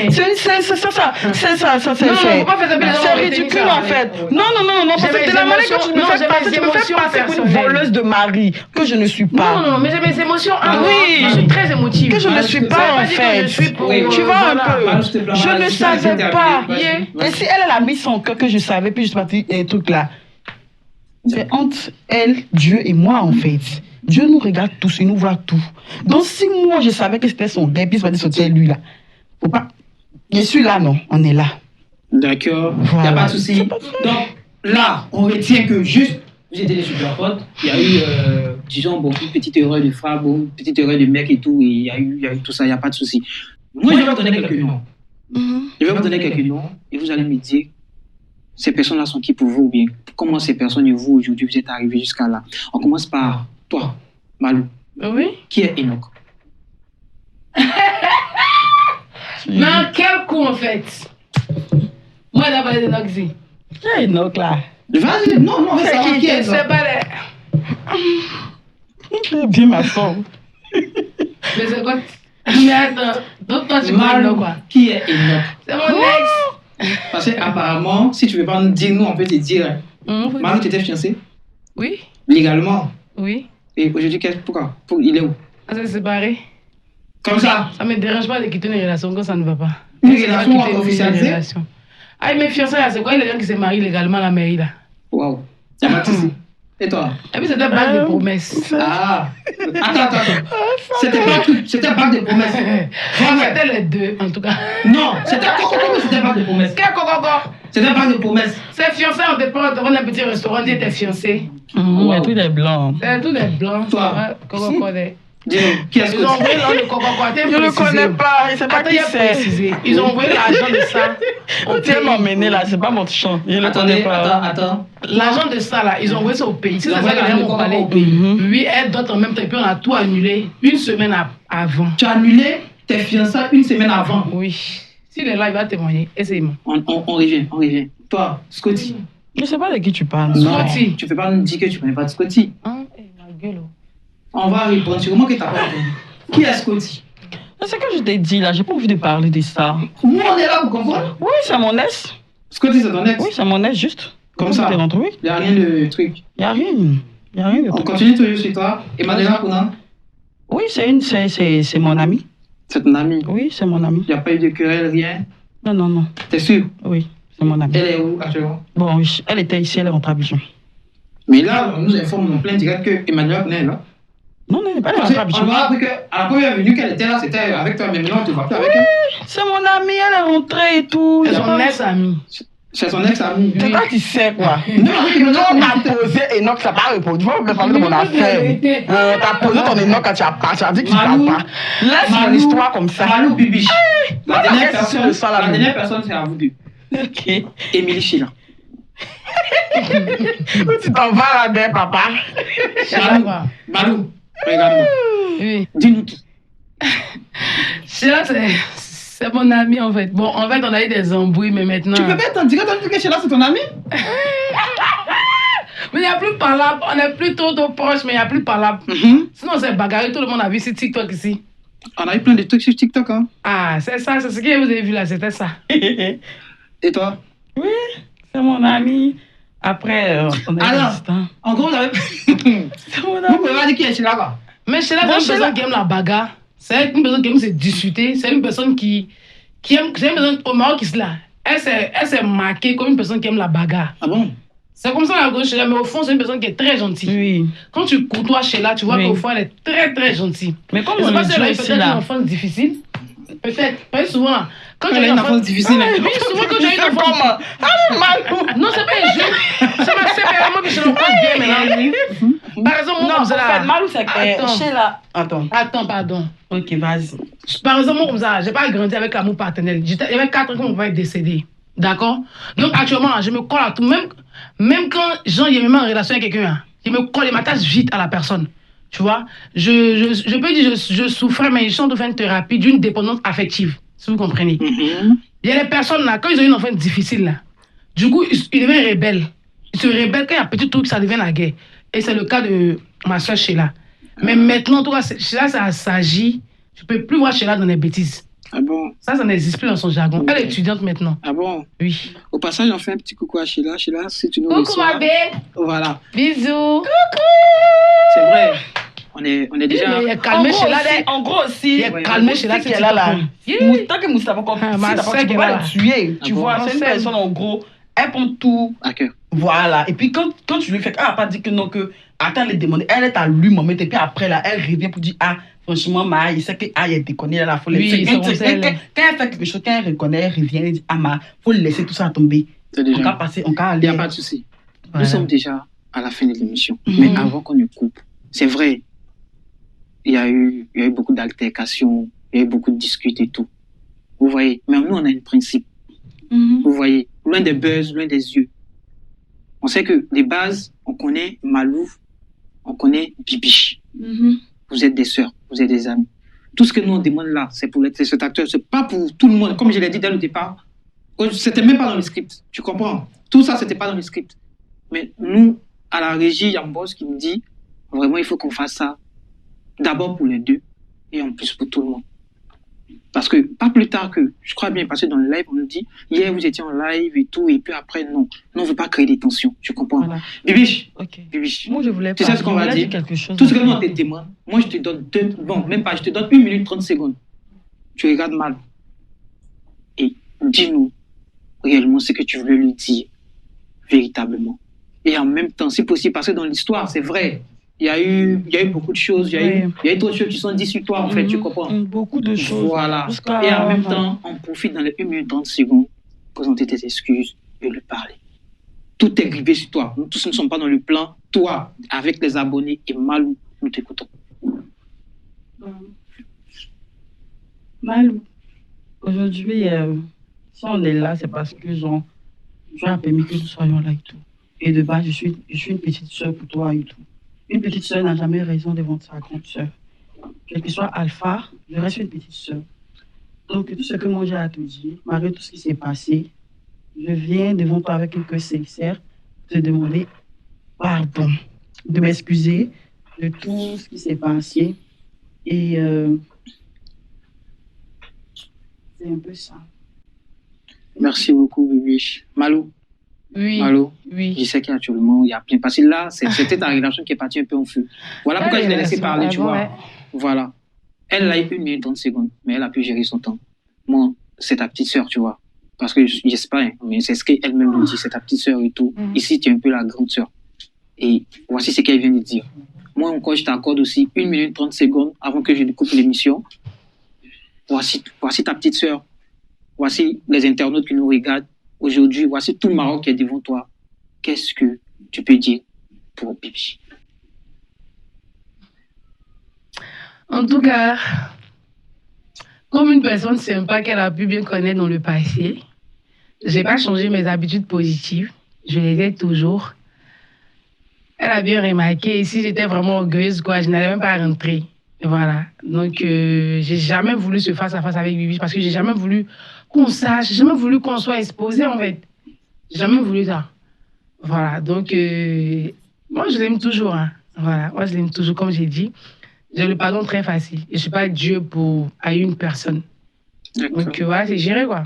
[SPEAKER 6] ça. C'est ridicule, en fait. Non, parce que c'est la manière que tu me fais passer, tu me fais passer pour une voleuse de mari, que je ne suis pas.
[SPEAKER 1] Non, mais j'ai mes émotions.
[SPEAKER 6] Oui,
[SPEAKER 1] je suis très émotive.
[SPEAKER 6] Que je ne suis pas, en fait. Tu vois un peu. Je ne savais pas. Et si elle a mis son cœur que je savais, puis je suis partie, un truc là. C'est entre elle, Dieu et moi, en fait. Dieu nous regarde tous, il nous voit tout. Donc, si moi, je savais que c'était son gars, puis c'était lui, là. Faut pas... Je suis là, non, on est là.
[SPEAKER 5] D'accord, il n'y a pas de souci. Donc, là, on retient que juste, vous étiez des super potes, il y a eu, disons, bon, une petite erreur de frappe, une petite erreur de mec et tout, et il y a eu tout ça, il n'y a pas de souci. Moi, je vais vous donner quelques noms. Je vais vous donner quelques noms, et vous allez me dire, ces personnes-là sont qui pour vous, ou bien comment ces personnes et vous, aujourd'hui, vous êtes arrivés jusqu'à là. On commence par toi, Malou.
[SPEAKER 1] Oui.
[SPEAKER 5] Qui est Enoch?
[SPEAKER 1] Mais quel coup, en fait? Moi, elle a parlé d'Enoch.
[SPEAKER 6] Qui est Enoch, là?
[SPEAKER 5] Vas-y, non, c'est qui est Enoch?
[SPEAKER 1] C'est pas les...
[SPEAKER 6] Bien ma forme.
[SPEAKER 1] Mais c'est quoi? Mais attends, donc toi, tu parles de quoi?
[SPEAKER 5] Qui est Enoch?
[SPEAKER 1] C'est mon ex.
[SPEAKER 5] Parce qu'apparemment, si tu ne veux pas nous dire, nous, on peut te dire. Malou, tu étais fiancé?
[SPEAKER 1] Oui.
[SPEAKER 5] Légalement?
[SPEAKER 1] Oui.
[SPEAKER 5] Et aujourd'hui, pourquoi? Il est où?
[SPEAKER 1] On s'est séparés.
[SPEAKER 5] Comme ça?
[SPEAKER 1] Ça ne me dérange pas de quitter une relation quand ça ne va pas.
[SPEAKER 5] Une relation officialisée?
[SPEAKER 1] Ah, mais fiancé, c'est quoi les gens qui se marient légalement à la mairie, là?
[SPEAKER 5] Waouh. Ça va ici. Et toi?
[SPEAKER 1] Et puis c'était bague de promesses.
[SPEAKER 5] Ah. Attends. C'était pas tout. C'était bague de promesses.
[SPEAKER 1] C'était les deux, en tout cas.
[SPEAKER 5] Non, c'était coco, mais c'était bague de promesses.
[SPEAKER 1] Quel coco?
[SPEAKER 5] C'était bague de promesses.
[SPEAKER 1] C'est fiancé, on te prend dans un petit restaurant, tu étais fiancé.
[SPEAKER 6] Mais tous les blancs.
[SPEAKER 1] C'est tous les blancs.
[SPEAKER 5] Toi?
[SPEAKER 1] Coco,
[SPEAKER 5] Dis-nous, qui est-ce que
[SPEAKER 1] ils ont envoyé le coco.
[SPEAKER 6] Je ne le connais pas, je ne sais pas qui c'est.
[SPEAKER 1] Ils ont envoyé l'argent de ça.
[SPEAKER 6] On tient m'emmener là, c'est pas mon champ. Je ne le connais pas.
[SPEAKER 5] Attends.
[SPEAKER 1] L'argent de ça là, ils ont envoyé ça au pays. C'est ça que les gens m'ont parlé. Oui, elle d'autres en même temps. Et puis on a tout annulé une semaine avant.
[SPEAKER 5] Tu as annulé tes fiançailles une semaine avant?
[SPEAKER 1] Oui. S'il est là, il va témoigner. Essayez-moi.
[SPEAKER 5] On revient. Toi, Scotty.
[SPEAKER 6] Je ne sais pas de qui tu parles.
[SPEAKER 5] Non, tu ne peux pas nous dire que tu ne connais pas de Scotty.
[SPEAKER 1] Hein? Ma gueule.
[SPEAKER 5] On va répondre. Sûrement que tu n'as pas répondu. Qui est Scotty?
[SPEAKER 6] C'est ce que je t'ai dit là, j'ai pas envie de parler de ça.
[SPEAKER 5] Nous, on est là pour comprendre.
[SPEAKER 6] Oui, c'est mon ex.
[SPEAKER 5] Scotty, c'est ton ex?
[SPEAKER 6] Oui, c'est mon ex, juste.
[SPEAKER 5] Comme ça?
[SPEAKER 6] Oui.
[SPEAKER 5] Il n'y a rien de truc.
[SPEAKER 6] Il n'y a rien. Il n'y a rien de
[SPEAKER 5] On
[SPEAKER 6] truc.
[SPEAKER 5] continue toujours sur toi. Et Madeleine Kounan?
[SPEAKER 6] Oui, c'est mon ami.
[SPEAKER 5] C'est ton ami?
[SPEAKER 6] Oui, c'est mon ami.
[SPEAKER 5] Il n'y a pas eu de querelle, rien?
[SPEAKER 6] Non.
[SPEAKER 5] T'es sûr?
[SPEAKER 6] Oui, c'est mon ami.
[SPEAKER 5] Elle est où actuellement?
[SPEAKER 6] Bon, elle était ici, elle est rentrée à Abidjan.
[SPEAKER 5] Mais là, on nous informe en plein direct que Emmanuel Kounan est là.
[SPEAKER 6] Non, elle est
[SPEAKER 5] Parce
[SPEAKER 6] rentrée à
[SPEAKER 5] qu'on
[SPEAKER 6] Abidjan.
[SPEAKER 5] m'a appris qu'à la première venue qu'elle était là, c'était avec toi, mais maintenant on ne te voit plus avec elle.
[SPEAKER 6] C'est mon ami, elle est rentrée et tout.
[SPEAKER 1] C'est son ex-ami.
[SPEAKER 5] C'est son ex-ami.
[SPEAKER 6] C'est toi qui sais quoi.
[SPEAKER 5] Non, avec Emmanuel
[SPEAKER 6] Quand
[SPEAKER 5] Kounan,
[SPEAKER 6] t'as posé Enoch, ça n'a pas répondu. Tu vas me parler de mon affaire. T'as posé ton Enoch quand tu as pas. Tu as dit que tu ne parles pas. Laisse mon histoire comme ça.
[SPEAKER 5] Malou Bibiche. La dernière
[SPEAKER 6] qu'est-ce que c'est ça, là,
[SPEAKER 5] personne, la dernière personne, c'est à vous deux.
[SPEAKER 6] Ok.
[SPEAKER 5] Émilie Sheila.
[SPEAKER 6] Tu t'en vas là-dedans, papa.
[SPEAKER 5] Malou, regarde-moi.
[SPEAKER 1] Oui.
[SPEAKER 5] Dis-nous tout.
[SPEAKER 1] Sheila, c'est mon ami en fait. Bon, en fait, on a eu des embrouilles, mais maintenant.
[SPEAKER 5] Tu peux pas t'en dire que Sheila, c'est ton ami?
[SPEAKER 1] Mais il n'y a plus parlable. On est plus trop proches, mais il n'y a plus parlable. Sinon, c'est bagarré. Tout le monde a vu sur TikTok ici.
[SPEAKER 5] On a eu plein de trucs sur TikTok, hein.
[SPEAKER 1] Ah, c'est ça. C'est ce que vous avez vu là. C'était ça.
[SPEAKER 5] Et toi?
[SPEAKER 6] Oui, c'est mon ami. Après, on est
[SPEAKER 5] Alors,
[SPEAKER 6] distant.
[SPEAKER 5] en gros, vous avez.
[SPEAKER 6] C'est mon
[SPEAKER 5] Vous
[SPEAKER 6] ami.
[SPEAKER 5] pouvez pas dire qui est Sheila, quoi.
[SPEAKER 1] Mais Sheila,
[SPEAKER 6] Bon,
[SPEAKER 1] c'est une
[SPEAKER 6] Sheila-
[SPEAKER 1] personne qui aime la bagarre. C'est une personne qui aime se discuter. C'est une personne qui aime. C'est une personne au Maroc qui se là. Elle s'est marquée comme une personne qui aime la bagarre.
[SPEAKER 5] Ah bon?
[SPEAKER 1] C'est comme ça la gauche Sheila, mais au fond, c'est une personne qui est très gentille.
[SPEAKER 6] Oui.
[SPEAKER 1] Quand tu côtoies Sheila, tu vois
[SPEAKER 6] Oui.
[SPEAKER 1] qu'au fond, elle est très très gentille.
[SPEAKER 6] Mais comme
[SPEAKER 1] Je
[SPEAKER 6] on
[SPEAKER 1] sais pas
[SPEAKER 6] est
[SPEAKER 1] si elle a eu
[SPEAKER 6] ici
[SPEAKER 1] peut-être une
[SPEAKER 6] là.
[SPEAKER 1] enfance difficile. Peut-être souvent. Quand
[SPEAKER 5] Elle a une enfance difficile.
[SPEAKER 1] Oui, souvent quand j'ai une enfance. Non, c'est pas un jeu. C'est vraiment que je le pense bien maintenant. Par exemple, moi,
[SPEAKER 6] Non,
[SPEAKER 1] comme
[SPEAKER 6] en
[SPEAKER 1] ça
[SPEAKER 6] fait,
[SPEAKER 1] là.
[SPEAKER 6] Malou, c'est que
[SPEAKER 1] Attends.
[SPEAKER 6] Sheila. Attends.
[SPEAKER 1] Attends, pardon.
[SPEAKER 6] Ok, vas-y.
[SPEAKER 1] Par exemple, moi, comme ça, j'ai pas grandi avec l'amour paternel. Il y avait 4 ans quand mon père est décédé. D'accord? Donc, actuellement, là, je me colle à tout. Même quand Jean il est même en relation avec quelqu'un, hein, je me colle et m'attache vite à la personne. Tu vois? Je peux dire, je souffrais, mais je suis en train de faire une thérapie d'une dépendance affective. Si vous comprenez.
[SPEAKER 5] Mhm.
[SPEAKER 1] Il y a des personnes là, quand ils ont une enfance difficile là, du coup, ils deviennent rebelles. Ils se rebellent quand il y a un petit truc, ça devient la guerre. Et c'est le cas de ma soeur Sheila. Mais maintenant, toi, Sheila, ça s'agit. Tu peux plus voir Sheila dans les bêtises.
[SPEAKER 5] Ah bon?
[SPEAKER 1] Ça n'existe plus dans son jargon. Elle est étudiante maintenant.
[SPEAKER 5] Ah bon?
[SPEAKER 1] Oui.
[SPEAKER 5] Au passage, on fait un petit coucou à Sheila. Sheila, si tu nous
[SPEAKER 1] Coucou
[SPEAKER 5] reçois.
[SPEAKER 1] ma belle.
[SPEAKER 5] Voilà.
[SPEAKER 1] Bisous.
[SPEAKER 5] C'est vrai. On est déjà.
[SPEAKER 1] Il y a calmé Sheila.
[SPEAKER 2] En gros aussi,
[SPEAKER 1] Il y a calmé Sheila.
[SPEAKER 2] qu'elle a là. Tant que Moussa n'a pas compris,
[SPEAKER 1] Ma
[SPEAKER 2] tu
[SPEAKER 1] sœur
[SPEAKER 2] peux
[SPEAKER 1] qui est
[SPEAKER 2] pas
[SPEAKER 1] là.
[SPEAKER 2] la tuer. Tu
[SPEAKER 5] Ah bon?
[SPEAKER 2] vois, c'est une personne en gros, elle prend tout.
[SPEAKER 5] À cœur.
[SPEAKER 2] Voilà. Et puis quand tu lui fais, elle n'a pas dit que non, que attends, elle est demandée, elle est à lui, maman. Et puis après, là, elle revient pour dire, ah, franchement, ma, il sait que, ah, il déconné, elle a folie.
[SPEAKER 1] Oui,
[SPEAKER 2] Quand
[SPEAKER 1] c'est
[SPEAKER 2] elle fait quelque chose, quand elle reconnaît, elle revient, elle dit, ah, ma, faut laisser tout ça tomber.
[SPEAKER 5] C'est
[SPEAKER 2] On
[SPEAKER 5] déjà.
[SPEAKER 2] va passer, on va
[SPEAKER 5] Il n'y
[SPEAKER 2] aller.
[SPEAKER 5] a pas de souci.
[SPEAKER 1] Voilà.
[SPEAKER 5] Nous sommes déjà à la fin de l'émission.
[SPEAKER 1] Mhm.
[SPEAKER 5] Mais avant qu'on ne coupe, c'est vrai, il y a eu beaucoup d'altercations, il y a eu beaucoup de disputes et tout. Vous voyez, mais nous, on a un principe. Vous voyez, loin des buzz, loin des yeux. On sait que des bases, on connaît Malou, on connaît Bibiche. Vous êtes des sœurs, vous êtes des amis. Tout ce que nous on demande là, c'est pour cet acteur, c'est pas pour tout le monde. Comme je l'ai dit dès le départ, c'était même pas dans le script. Tu comprends? Tout ça, c'était pas dans le script. Mais nous, à la régie, il y a un boss qui me dit, vraiment, il faut qu'on fasse ça. D'abord pour les deux, et en plus pour tout le monde. Parce que, pas plus tard que, je crois bien, parce que dans le live, on nous dit, hier, vous étiez en live et tout, et puis après, non. Non, on veut pas créer des tensions. Tu comprends?
[SPEAKER 6] Voilà.
[SPEAKER 5] Bibiche,
[SPEAKER 6] Ok.
[SPEAKER 5] Bibiche.
[SPEAKER 6] Moi, je voulais
[SPEAKER 5] Tu
[SPEAKER 6] pas.
[SPEAKER 5] sais ce qu'on
[SPEAKER 6] je
[SPEAKER 5] va
[SPEAKER 6] voulais
[SPEAKER 5] dire?
[SPEAKER 6] quelque chose.
[SPEAKER 5] Tout ce que nous, on te demande, moi, je te donne je te donne 1 minute 30 secondes. Tu regardes mal. Et dis-nous réellement ce que tu veux lui dire, véritablement. Et en même temps, si possible, parce que dans l'histoire, c'est vrai, il y a eu beaucoup de choses, il y a eu trop de choses qui sont dites sur toi, en fait, tu comprends?
[SPEAKER 6] Beaucoup de choses.
[SPEAKER 5] Voilà.
[SPEAKER 6] Jusqu'à-
[SPEAKER 5] Et en même temps, on profite dans les 1 minute 30 secondes, présenter tes excuses et lui parler. Tout est grivé sur toi. Nous tous ne sommes pas dans le plan. Toi, avec les abonnés et Malou, nous t'écoutons.
[SPEAKER 6] Malou, aujourd'hui, si on est là, c'est parce que genre, Dieu a permis que nous soyons là et tout. Et de base, je suis une petite soeur pour toi et tout. Une petite soeur n'a jamais raison devant sa grande soeur. Quel que soit Alpha, je reste une petite soeur. Donc, tout ce que moi j'ai à te dire, malgré tout ce qui s'est passé, je viens devant toi avec un cœur sincère te demander pardon, de m'excuser de tout ce qui s'est passé. Et c'est un peu ça.
[SPEAKER 5] Merci beaucoup, Bibiche. Malou,
[SPEAKER 1] Oui.
[SPEAKER 5] Malou, je
[SPEAKER 1] Oui.
[SPEAKER 5] sais qu'actuellement, il y a plein. Parce que là, c'était ta relation qui est partie un peu en feu. Voilà pourquoi je l'ai laissé parler, tu vois. Voilà. Elle a eu 1 minute 30 secondes, mais elle a pu gérer son temps. Moi, c'est ta petite sœur, tu vois. Parce que j'espère, mais c'est ce qu'elle-même nous dit, c'est ta petite sœur et tout.
[SPEAKER 1] Mhm.
[SPEAKER 5] Ici, tu es un peu la grande sœur. Et voici ce qu'elle vient de dire. Moi, encore, je t'accorde aussi 1 minute 30 secondes avant que je ne coupe l'émission. Voici ta petite sœur. Voici les internautes qui nous regardent aujourd'hui. Voici tout le Maroc qui est devant toi. Qu'est-ce que tu peux dire pour Bibi?
[SPEAKER 1] En tout cas, comme une personne sympa qu'elle a pu bien connaître dans le passé, j'ai pas changé mes habitudes positives. Je les ai toujours. Elle a bien remarqué, si j'étais vraiment orgueilleuse, quoi, je n'allais même pas rentrer. Voilà. Donc, j'ai jamais voulu se face à face avec Bibi parce que j'ai jamais voulu qu'on sache, j'ai jamais voulu qu'on soit exposé, en fait. J'ai jamais voulu ça. Voilà. Donc, moi, je l'aime toujours. Hein. Voilà. Moi, je l'aime toujours, comme j'ai dit. J'ai le pardon très facile. Je ne suis pas Dieu à une personne.
[SPEAKER 5] D'accord.
[SPEAKER 1] Donc, voilà, c'est géré, quoi.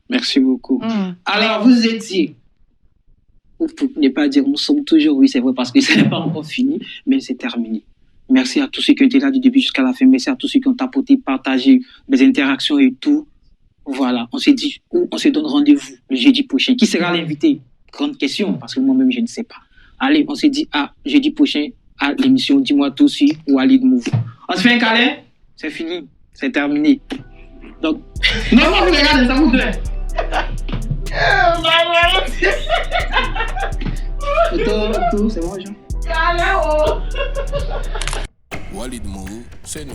[SPEAKER 5] Merci beaucoup.
[SPEAKER 1] Mmh.
[SPEAKER 5] Alors, vous étiez, pour ne pas dire nous sommes toujours, oui, c'est vrai, parce que ce n'est pas encore fini, mais c'est terminé. Merci à tous ceux qui ont été là du début jusqu'à la fin. Merci à tous ceux qui ont tapoté, partagé des interactions et tout. Voilà, on s'est dit, on se donne rendez-vous le jeudi prochain. Qui sera l'invité? Grande question, parce que moi-même, je ne sais pas. Allez, on s'est dit, jeudi prochain, à l'émission Dis-moi tout si ou à Lead Move. On se fait un câlin? C'est fini, c'est terminé. Donc, non, vous regardez, ça vous plaît. Tout, c'est bon, Jean.
[SPEAKER 4] Walid Mou, c'est nous.